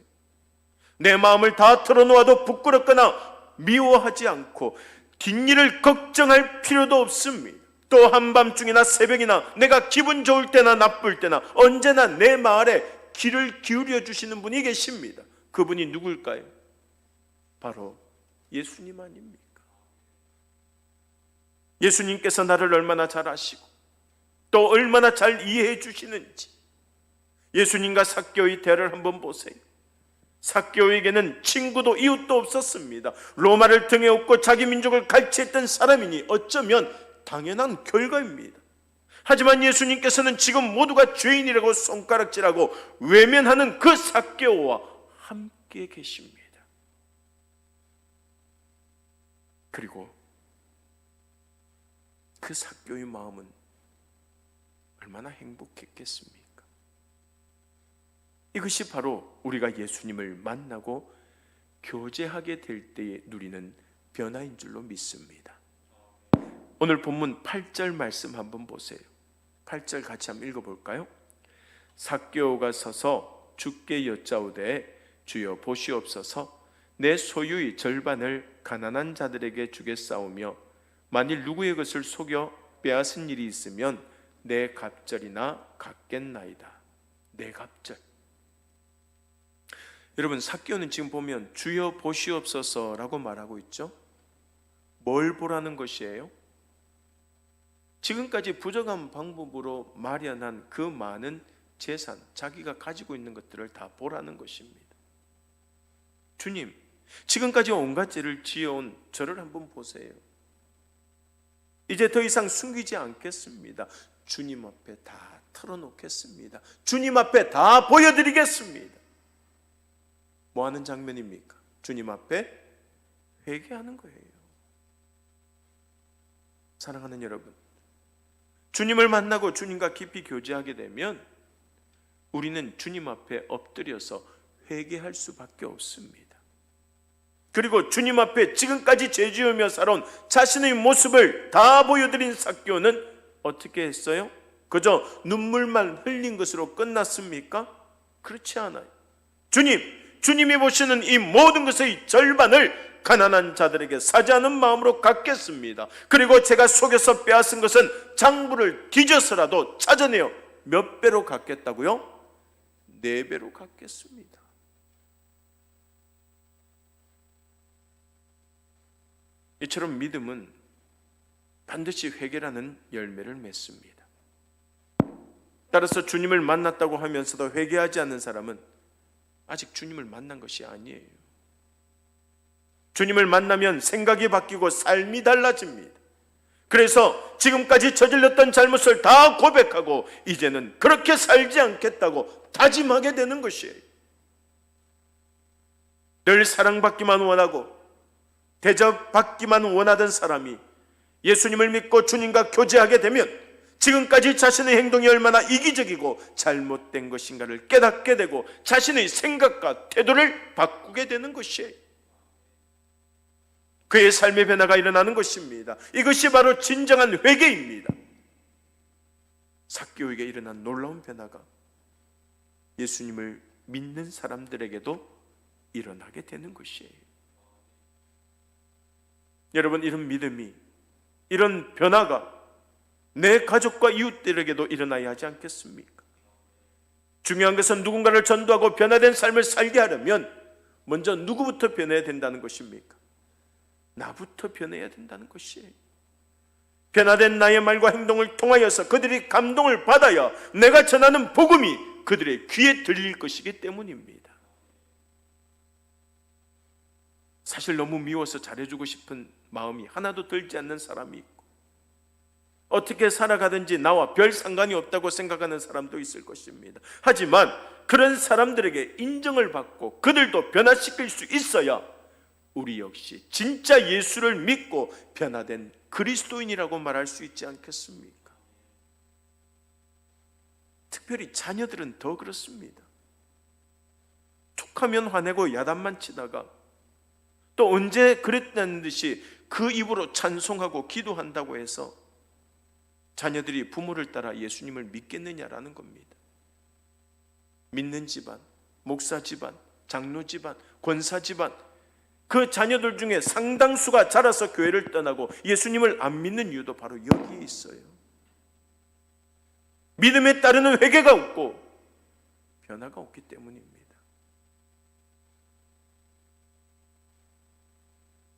내 마음을 다 털어놓아도 부끄럽거나 미워하지 않고 뒷일을 걱정할 필요도 없습니다. 또 한밤중이나 새벽이나 내가 기분 좋을 때나 나쁠 때나 언제나 내 말에 귀를 기울여 주시는 분이 계십니다. 그분이 누굴까요? 바로 예수님 아닙니까? 예수님께서 나를 얼마나 잘 아시고 또 얼마나 잘 이해해 주시는지 예수님과 삭개오의 대화를 한번 보세요. 삭개오에게는 친구도 이웃도 없었습니다. 로마를 등에 업고 자기 민족을 갈취했던 사람이니 어쩌면 당연한 결과입니다. 하지만 예수님께서는 지금 모두가 죄인이라고 손가락질하고 외면하는 그 삭개오와 함께 계십니다. 그리고 그 삭개오의 마음은 얼마나 행복했겠습니까? 이것이 바로 우리가 예수님을 만나고 교제하게 될 때에 누리는 변화인 줄로 믿습니다. 오늘 본문 8절 말씀 한번 보세요. 8절 같이 한번 읽어볼까요? 삭개오가 서서 주께 여짜오되 주여 보시옵소서, 내 소유의 절반을 가난한 자들에게 주겠사오며 만일 누구의 것을 속여 빼앗은 일이 있으면 내 갑절이나 갚겠나이다. 내 갑절. 여러분, 삭개오는 지금 보면 주여 보시옵소서라고 말하고 있죠. 뭘 보라는 것이에요? 지금까지 부정한 방법으로 마련한 그 많은 재산, 자기가 가지고 있는 것들을 다 보라는 것입니다. 주님, 지금까지 온갖 죄를 지어온 저를 한번 보세요. 이제 더 이상 숨기지 않겠습니다. 주님 앞에 다 털어놓겠습니다. 주님 앞에 다 보여드리겠습니다. 뭐 하는 장면입니까? 주님 앞에 회개하는 거예요. 사랑하는 여러분, 주님을 만나고 주님과 깊이 교제하게 되면 우리는 주님 앞에 엎드려서 회개할 수밖에 없습니다. 그리고 주님 앞에 지금까지 죄 지으며 살아온 자신의 모습을 다 보여드린 삭개오는 어떻게 했어요? 그저 눈물만 흘린 것으로 끝났습니까? 그렇지 않아요. 주님이 보시는 이 모든 것의 절반을 가난한 자들에게 사지하는 마음으로 갚겠습니다. 그리고 제가 속여서 빼앗은 것은 장부를 뒤져서라도 찾아내어 몇 배로 갚겠다고요? 4배로 갚겠습니다. 이처럼 믿음은 반드시 회개라는 열매를 맺습니다. 따라서 주님을 만났다고 하면서도 회개하지 않는 사람은 아직 주님을 만난 것이 아니에요. 주님을 만나면 생각이 바뀌고 삶이 달라집니다. 그래서 지금까지 저질렀던 잘못을 다 고백하고 이제는 그렇게 살지 않겠다고 다짐하게 되는 것이에요. 늘 사랑받기만 원하고 대접받기만 원하던 사람이 예수님을 믿고 주님과 교제하게 되면 지금까지 자신의 행동이 얼마나 이기적이고 잘못된 것인가를 깨닫게 되고 자신의 생각과 태도를 바꾸게 되는 것이에요. 그의 삶의 변화가 일어나는 것입니다. 이것이 바로 진정한 회개입니다. 삭개오에게 일어난 놀라운 변화가 예수님을 믿는 사람들에게도 일어나게 되는 것이에요. 여러분, 이런 믿음이, 이런 변화가 내 가족과 이웃들에게도 일어나야 하지 않겠습니까? 중요한 것은 누군가를 전도하고 변화된 삶을 살게 하려면 먼저 누구부터 변해야 된다는 것입니까? 나부터 변해야 된다는 것이에요. 변화된 나의 말과 행동을 통하여서 그들이 감동을 받아야 내가 전하는 복음이 그들의 귀에 들릴 것이기 때문입니다. 사실 너무 미워서 잘해주고 싶은 마음이 하나도 들지 않는 사람이 있고, 어떻게 살아가든지 나와 별 상관이 없다고 생각하는 사람도 있을 것입니다. 하지만 그런 사람들에게 인정을 받고 그들도 변화시킬 수 있어야 우리 역시 진짜 예수를 믿고 변화된 그리스도인이라고 말할 수 있지 않겠습니까? 특별히 자녀들은 더 그렇습니다. 툭하면 화내고 야단만 치다가 또 언제 그랬다는 듯이 그 입으로 찬송하고 기도한다고 해서 자녀들이 부모를 따라 예수님을 믿겠느냐라는 겁니다. 믿는 집안, 목사 집안, 장로 집안, 권사 집안, 그 자녀들 중에 상당수가 자라서 교회를 떠나고 예수님을 안 믿는 이유도 바로 여기에 있어요. 믿음에 따르는 회개가 없고 변화가 없기 때문입니다.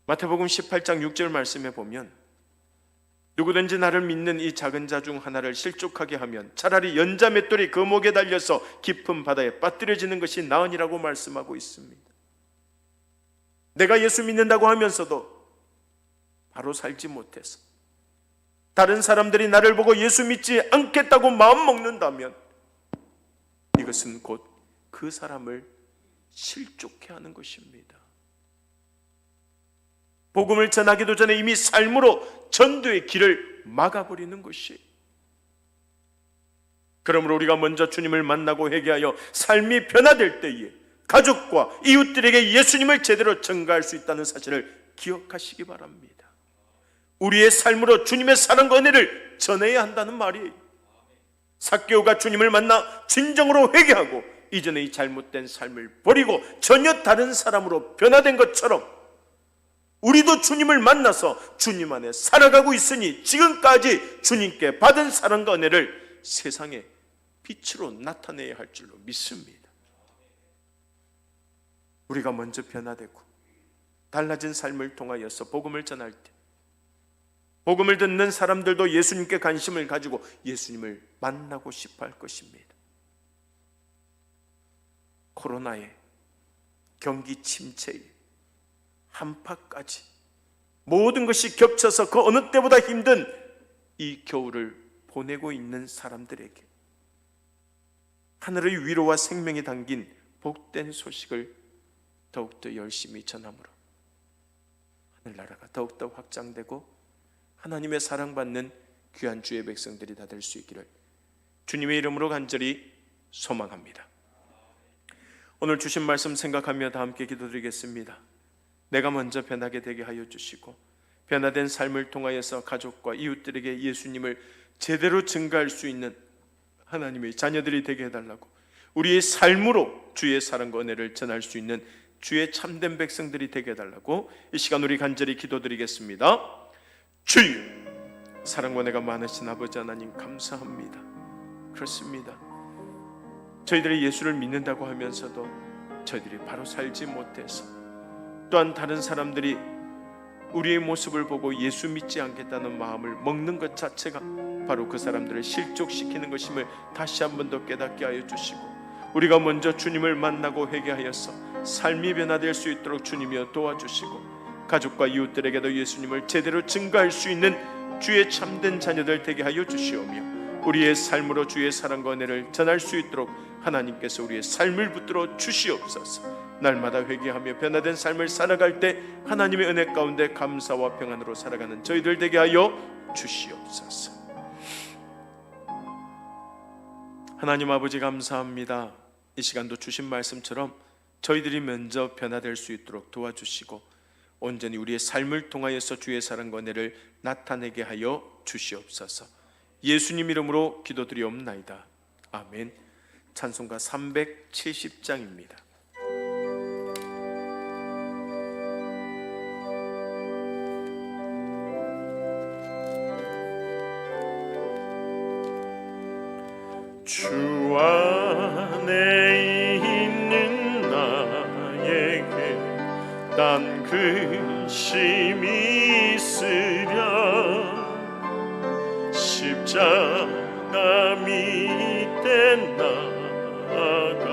마태복음 18장 6절 말씀에 보면 누구든지 나를 믿는 이 작은 자 중 하나를 실족하게 하면 차라리 연자 맷돌이 그 목에 달려서 깊은 바다에 빠뜨려지는 것이 나으니라고 말씀하고 있습니다. 내가 예수 믿는다고 하면서도 바로 살지 못해서 다른 사람들이 나를 보고 예수 믿지 않겠다고 마음먹는다면 이것은 곧 그 사람을 실족해 하는 것입니다. 복음을 전하기도 전에 이미 삶으로 전도의 길을 막아버리는 것이. 그러므로 우리가 먼저 주님을 만나고 회개하여 삶이 변화될 때에 가족과 이웃들에게 예수님을 제대로 전가할 수 있다는 사실을 기억하시기 바랍니다. 우리의 삶으로 주님의 사랑과 은혜를 전해야 한다는 말이에요. 삭개오가 주님을 만나 진정으로 회개하고 이전의 이 잘못된 삶을 버리고 전혀 다른 사람으로 변화된 것처럼 우리도 주님을 만나서 주님 안에 살아가고 있으니 지금까지 주님께 받은 사랑과 은혜를 세상에 빛으로 나타내야 할 줄로 믿습니다. 우리가 먼저 변화되고 달라진 삶을 통하여서 복음을 전할 때 복음을 듣는 사람들도 예수님께 관심을 가지고 예수님을 만나고 싶어 할 것입니다. 코로나에, 경기 침체에, 한파까지 모든 것이 겹쳐서 그 어느 때보다 힘든 이 겨울을 보내고 있는 사람들에게 하늘의 위로와 생명이 담긴 복된 소식을 더욱더 열심히 전함으로 하늘나라가 더욱더 확장되고 하나님의 사랑받는 귀한 주의 백성들이 다 될 수 있기를 주님의 이름으로 간절히 소망합니다. 오늘 주신 말씀 생각하며 다 함께 기도드리겠습니다. 내가 먼저 변하게 되게 하여 주시고 변화된 삶을 통하여서 가족과 이웃들에게 예수님을 제대로 증가할 수 있는 하나님의 자녀들이 되게 해달라고, 우리의 삶으로 주의 사랑과 은혜를 전할 수 있는 주의 참된 백성들이 되게 해달라고 이 시간 우리 간절히 기도드리겠습니다. 주여, 사랑과 은혜가 많으신 아버지 하나님 감사합니다. 그렇습니다. 저희들이 예수를 믿는다고 하면서도 저희들이 바로 살지 못해서, 또한 다른 사람들이 우리의 모습을 보고 예수 믿지 않겠다는 마음을 먹는 것 자체가 바로 그 사람들을 실족시키는 것임을 다시 한 번 더 깨닫게 하여 주시고, 우리가 먼저 주님을 만나고 회개하여서 삶이 변화될 수 있도록 주님이여 도와주시고, 가족과 이웃들에게도 예수님을 제대로 증거할 수 있는 주의 참된 자녀들 되게 하여 주시오며, 우리의 삶으로 주의 사랑과 은혜를 전할 수 있도록 하나님께서 우리의 삶을 붙들어 주시옵소서. 날마다 회개하며 변화된 삶을 살아갈 때 하나님의 은혜 가운데 감사와 평안으로 살아가는 저희들 되게 하여 주시옵소서. 하나님 아버지 감사합니다. 이 시간도 주신 말씀처럼 저희들이 먼저 변화될 수 있도록 도와주시고 온전히 우리의 삶을 통하여서 주의 사랑과 은혜를 나타내게 하여 주시옵소서. 예수님 이름으로 기도드리옵나이다. 아멘. 찬송가 370장입니다. 주 안에 있는 나에게 딴 근심이 있으랴. 십자가 밑에 나아가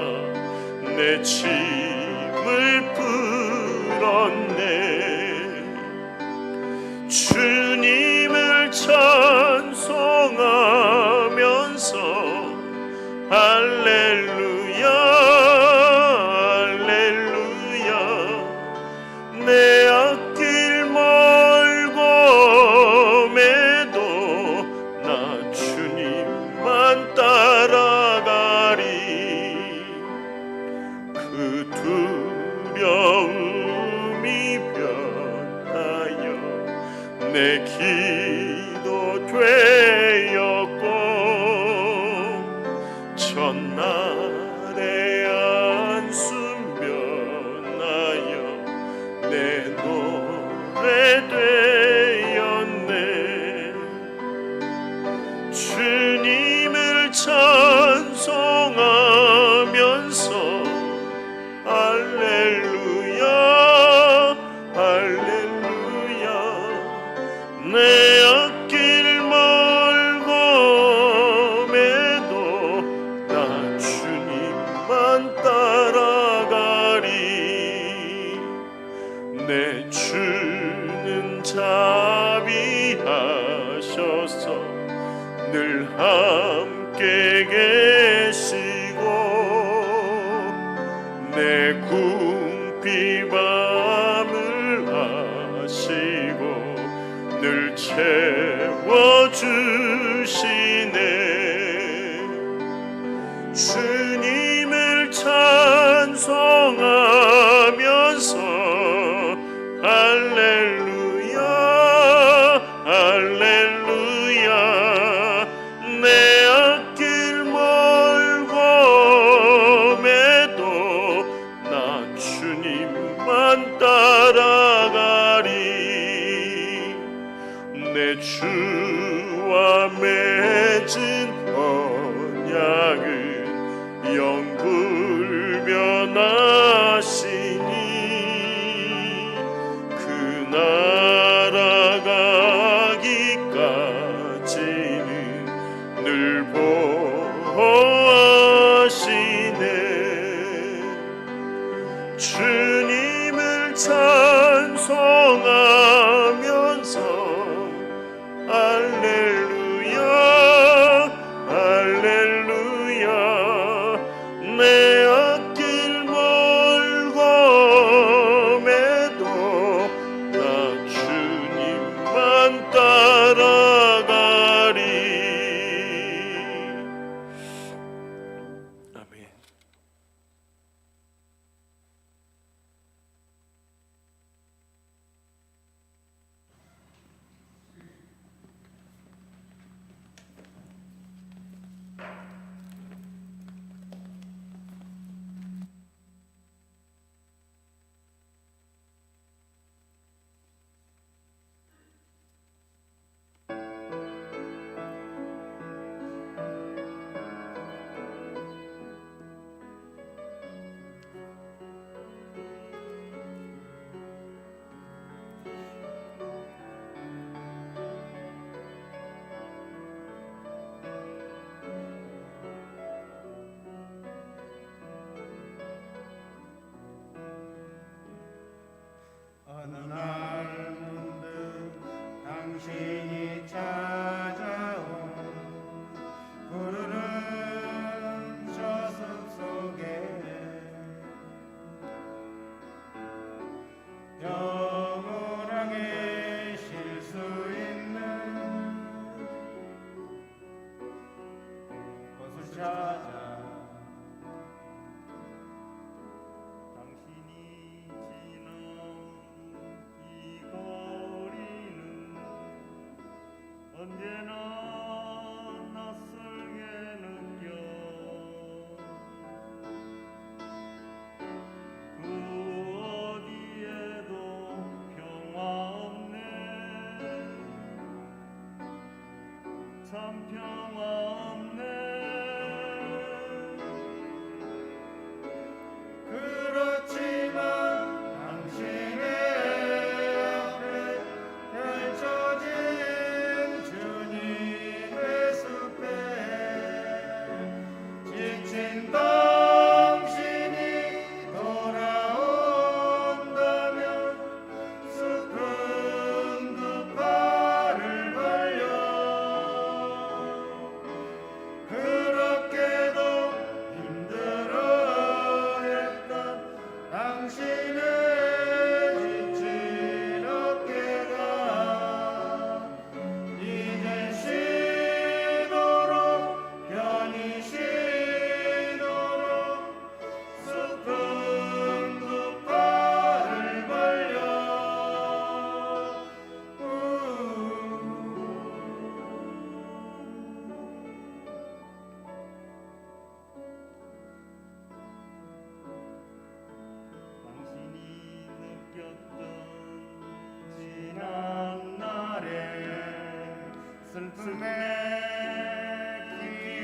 내 짐을 풀었네. 주님을 찬송하면서 할렐루야 할렐루야. 내 앞길 멀고매도 나 주님만 따라가리. 그 두려움이 변하여 내 기도 되었고, 전날의 안숨 변하여 내 노래 되었네. 주님을 찬송하면서 할렐루야 할렐루야. 내 앞길 멀고매도 나 주님만 따라가리. 내 주는 자비하셔서 늘 함께 계시고, 내 궁핍함을 아시 채워주시네. 주님을 찬송하면서 할렐루야 할렐루야. 내 앞길 멀고 매도 나 주님만 따라가리. 내 주와 맺은 언약은 영불 변하시니 그 나라 가기까지는 늘 보호하시네. 주님을 찬송하면서 할렐루야 할렐루야. 내 앞길 멀고 매도 나 주님만 따라가리. 아멘. 어느 날 문득 당신이 찾아온 부르는 저승 속에 영원하게 쉴 수 있는 곳을 찾아 당신이 이 거리는 언제나 낯설게 느껴. 그 어디에도 평화 없네. 참 평화 없네. 그렇지만 당신의 앞에 펼쳐진 주님의 숲에 지친 당신이 돌아온다면 숲은 두 팔을 벌려 그렇게도 힘들어했던 당신의 지친 어깨가 이제 쉬도록 편히 쉬도록 숲은 두 팔을 벌려 당신이 느꼈던 지난 날의 슬픔의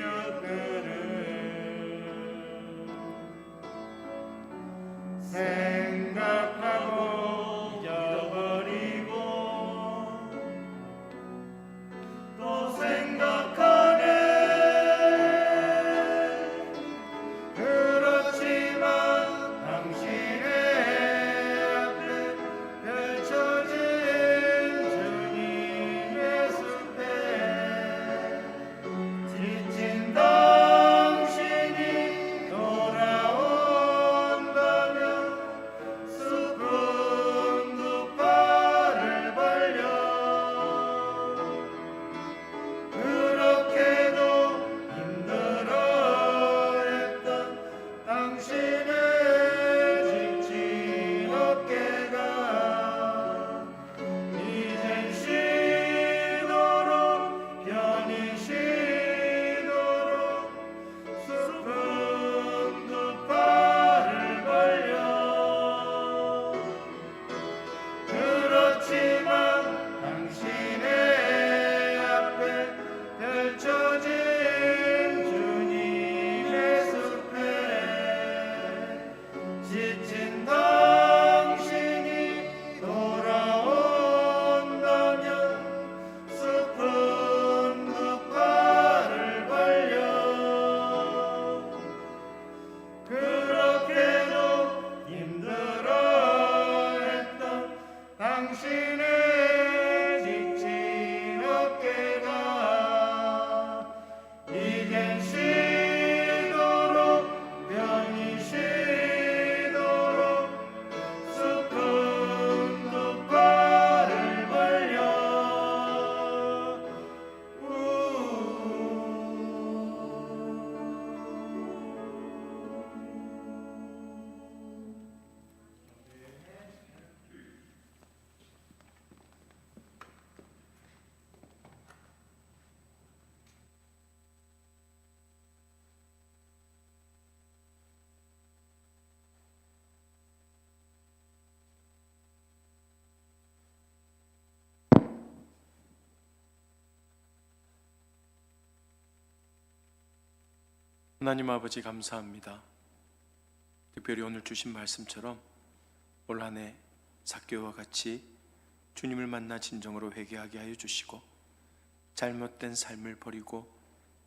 기억들을 생각하고 잊어버리고 또 생각하네. 그렇지만 당신의 앞에 펼쳐진 주님의 숲에 지친 당신이 돌아온다면 당신의 지친 어깨가 이젠 쉬도록 편히 쉬도록 숲은 두 팔을 벌려 그렇지만 당신의 앞에 펼쳐진 주님의 숲에 지친 당신이 돌아온다면 숲은 두 팔을 벌려 그렇게도 힘들어했던 당신의 지친 어깨가 이젠 쉬도록 편히 쉬도록 숲은 두 팔을 벌려 하나님 아버지 감사합니다. 특별히 오늘 주신 말씀처럼 올 한 해 삭개와 같이 주님을 만나 진정으로 회개하게 하여 주시고 잘못된 삶을 버리고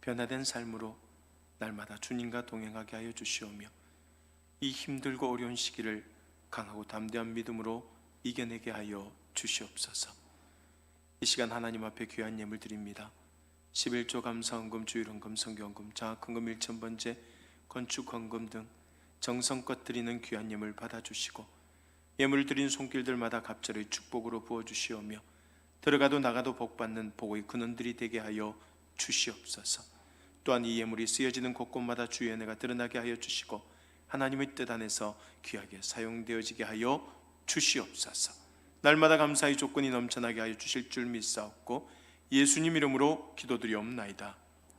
변화된 삶으로 날마다 주님과 동행하게 하여 주시오며 이 힘들고 어려운 시기를 강하고 담대한 믿음으로 이겨내게 하여 주시옵소서. 이 시간 하나님 앞에 귀한 예물 드립니다. 11조 감사헌금, 주일헌금, 성경헌금, 장학헌금 1,000번째, 건축헌금 등 정성껏 드리는 귀한 예물 받아주시고 예물 드린 손길들마다 갑절의 축복으로 부어주시오며 들어가도 나가도 복받는 복의 근원들이 되게 하여 주시옵소서. 또한 이 예물이 쓰여지는 곳곳마다 주의 은혜가 드러나게 하여 주시고 하나님의 뜻 안에서 귀하게 사용되어지게 하여 주시옵소서. 날마다 감사의 조건이 넘쳐나게 하여 주실 줄 믿사옵고 예수님 이름으로 기도드리옵나이다.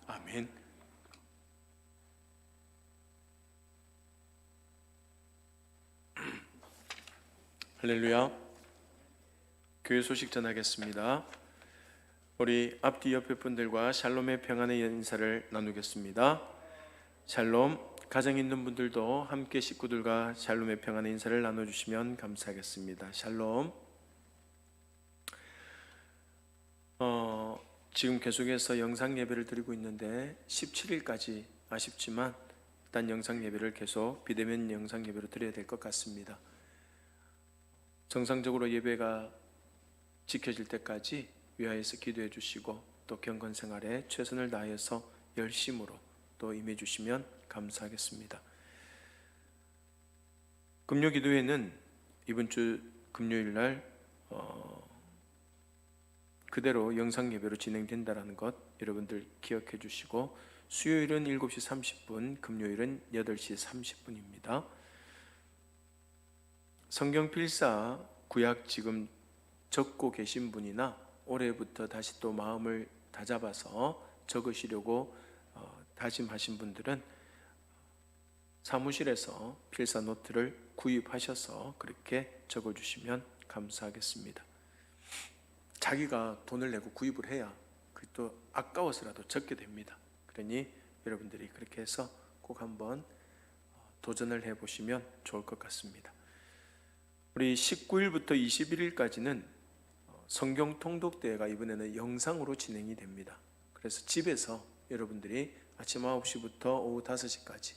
아멘. 할렐루야. 교회 소식 전하겠습니다. 우리 앞뒤 옆에 분들과 샬롬의 평안의 인사를 나누겠습니다. 샬롬. 가정 있는 분들도 함께 식구들과 샬롬의 평안의 인사를 나눠주시면 감사하겠습니다. 샬롬. 지금 계속해서 영상 예배를 드리고 있는데 17일까지 아쉽지만 일단 영상 예배를 계속 비대면 영상 예배로 드려야 될 것 같습니다. 정상적으로 예배가 지켜질 때까지 위하여서 기도해 주시고 또 경건 생활에 최선을 다해서 열심으로 또 임해 주시면 감사하겠습니다. 금요 기도회는 이번 주 금요일 날 그대로 영상 예배로 진행된다는 것 여러분들 기억해 주시고 수요일은 7시 30분, 금요일은 8시 30분입니다. 성경 필사 구약 지금 적고 계신 분이나 올해부터 다시 또 마음을 다잡아서 적으시려고 다짐하신 분들은 사무실에서 필사 노트를 구입하셔서 그렇게 적어주시면 감사하겠습니다. 자기가 돈을 내고 구입을 해야 그것도 아까워서라도 적게 됩니다. 그러니 여러분들이 그렇게 해서 꼭 한번 도전을 해보시면 좋을 것 같습니다. 우리 19일부터 21일까지는 성경 통독대회가 이번에는 영상으로 진행이 됩니다. 그래서 집에서 여러분들이 아침 9시부터 오후 5시까지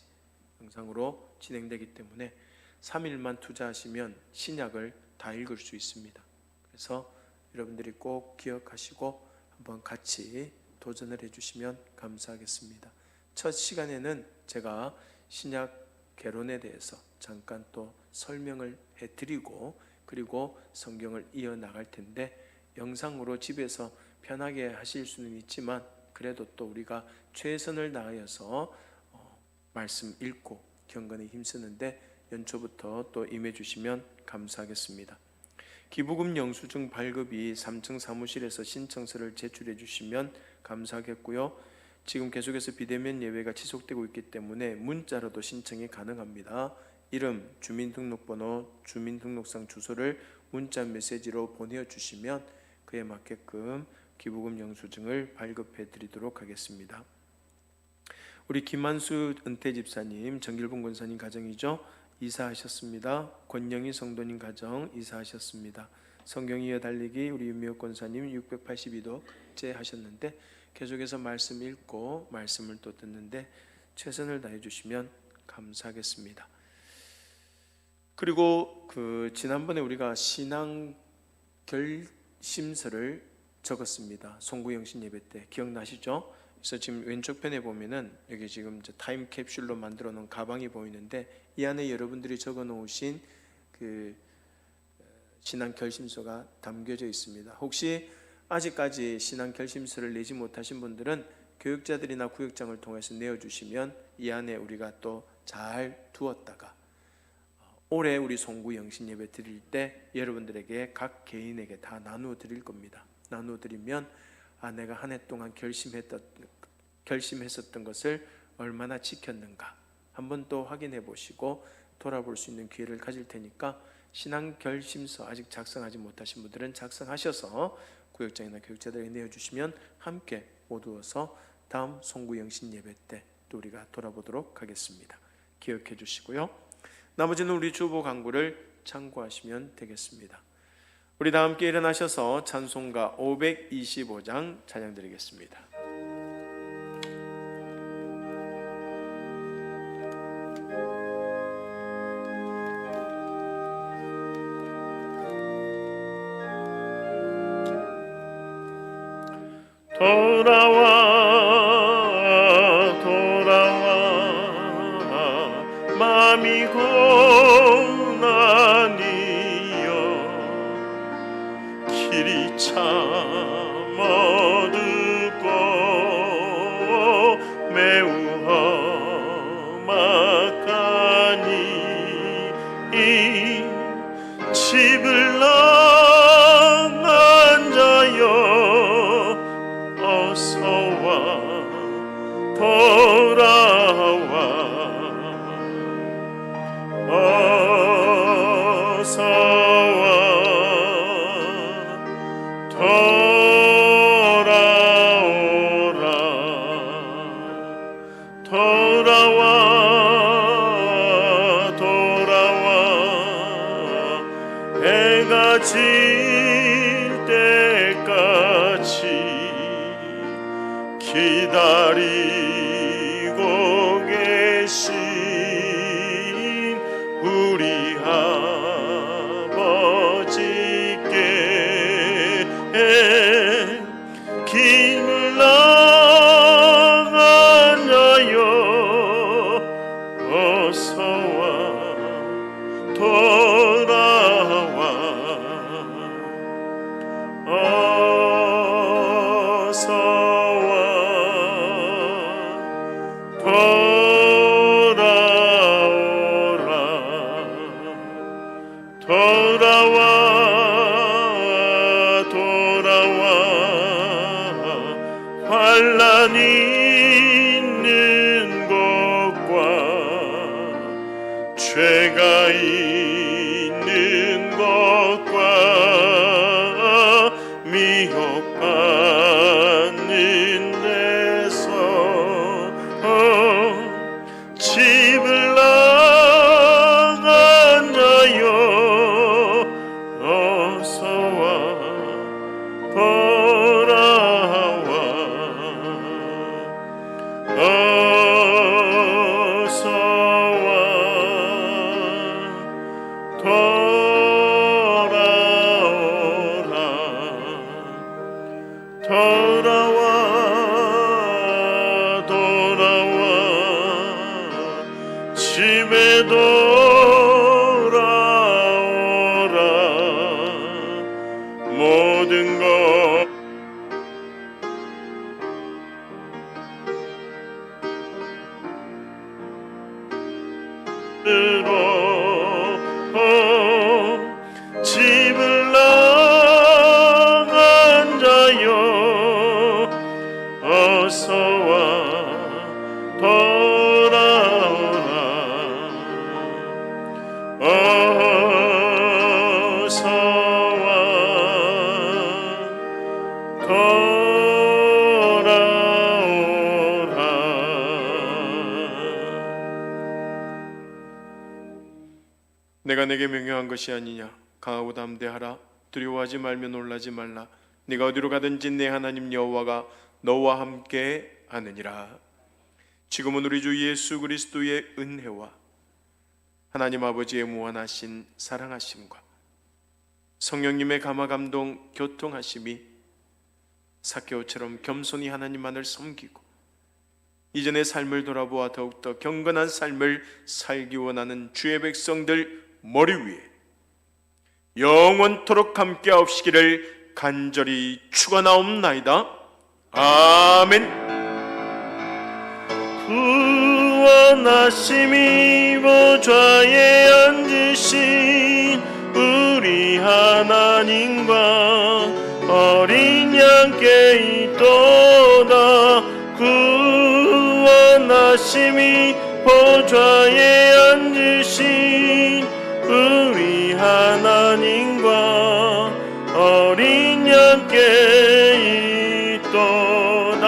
영상으로 진행되기 때문에 3일만 투자하시면 신약을 다 읽을 수 있습니다. 그래서 여러분들이 꼭 기억하시고 한번 같이 도전을 해주시면 감사하겠습니다. 첫 시간에는 제가 신약 개론에 대해서 잠깐 또 설명을 해드리고 그리고 성경을 이어나갈 텐데 영상으로 집에서 편하게 하실 수는 있지만 그래도 또 우리가 최선을 다하여서 말씀 읽고 경건에 힘쓰는데 연초부터 또 임해 주시면 감사하겠습니다. 기부금 영수증 발급이 3층 사무실에서 신청서를 제출해 주시면 감사하겠고요. 지금 계속해서 비대면 예배가 지속되고 있기 때문에 문자로도 신청이 가능합니다. 이름, 주민등록번호, 주민등록상 주소를 문자 메시지로 보내주시면 그에 맞게끔 기부금 영수증을 발급해 드리도록 하겠습니다. 우리 김만수 은퇴 집사님, 정길봉 권사님 가정이죠. 이사하셨습니다. 권영희 성도님 가정 이사하셨습니다. 성경 이어 달리기 우리 윤미호 권사님 682도째 하셨는데 계속해서 말씀 읽고 말씀을 또 듣는데 최선을 다해 주시면 감사하겠습니다. 그리고 지난번에 우리가 신앙 결심서를 적었습니다. 송구영신 예배 때 기억나시죠? 그래서 지금 왼쪽 편에 보면은 여기 지금 타임 캡슐로 만들어 놓은 가방이 보이는데 이 안에 여러분들이 적어 놓으신 신앙 결심서가 담겨져 있습니다. 혹시 아직까지 신앙 결심서를 내지 못하신 분들은 교육자들이나 구역장을 통해서 내어주시면 이 안에 우리가 또 잘 두었다가 올해 우리 송구 영신 예배 드릴 때 여러분들에게 각 개인에게 다 나누어 드릴 겁니다. 나누어 드리면 내가 한 해 동안 결심했었던 것을 얼마나 지켰는가 한번 또 확인해 보시고 돌아볼 수 있는 기회를 가질 테니까 신앙 결심서 아직 작성하지 못하신 분들은 작성하셔서 구역장이나 교육자들에게 내어주시면 함께 모두어서 다음 송구 영신 예배 때 또 우리가 돌아보도록 하겠습니다. 기억해 주시고요. 나머지는 우리 주보 강구를 참고하시면 되겠습니다. 우리 다 함께 일어나셔서 찬송가 525장 찬양 드리겠습니다. 돌아와 마음이 고난이여 길이 참 어둡고 매우 험악하니 이 집을 나간 자여 어서와 돌아와 어서와 돌아오라 돌아와 돌아와 해가 질 때까지 기다리고 계신 우리 아버지께 길을 나간 자여 어서와 돌아와 어서와 돌아오라 돌아와 돌아와 환난이 있는 곳과 죄가 있는 곳과 미혹받는 데서 집을 나간 자여 어서와 돌아와 어서와 돌아오라 돌아와 돌아와 집에 돌아오라 모든 것 집을 나간 자여 어서와 돌아오라 어서와 돌아오라. 내가 내게 명령한 것이 아니냐. 강하고 담대하라. 두려워하지 말며 놀라지 말라. 네가 어디로 가든지 내 하나님 여호와가 너와 함께 하느니라. 지금은 우리 주 예수 그리스도의 은혜와 하나님 아버지의 무한하신 사랑하심과 성령님의 감화감동 교통하심이 삭개오처럼 겸손히 하나님만을 섬기고 이전의 삶을 돌아보아 더욱더 경건한 삶을 살기 원하는 주의 백성들 머리 위에 영원토록 함께하옵시기를 간절히 축원하옵나이다. 아멘. 구원하심이 보좌에 앉으신 우리 하나님과 어린 양께 있도다. 구원하심이 보좌에 앉으신 우리 하나님과 어린 양께 있도다.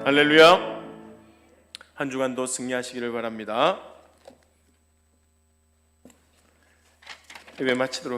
할렐루야. 한 주간도 승리하시기를 바랍니다. 예배 마치도록 하겠습니다.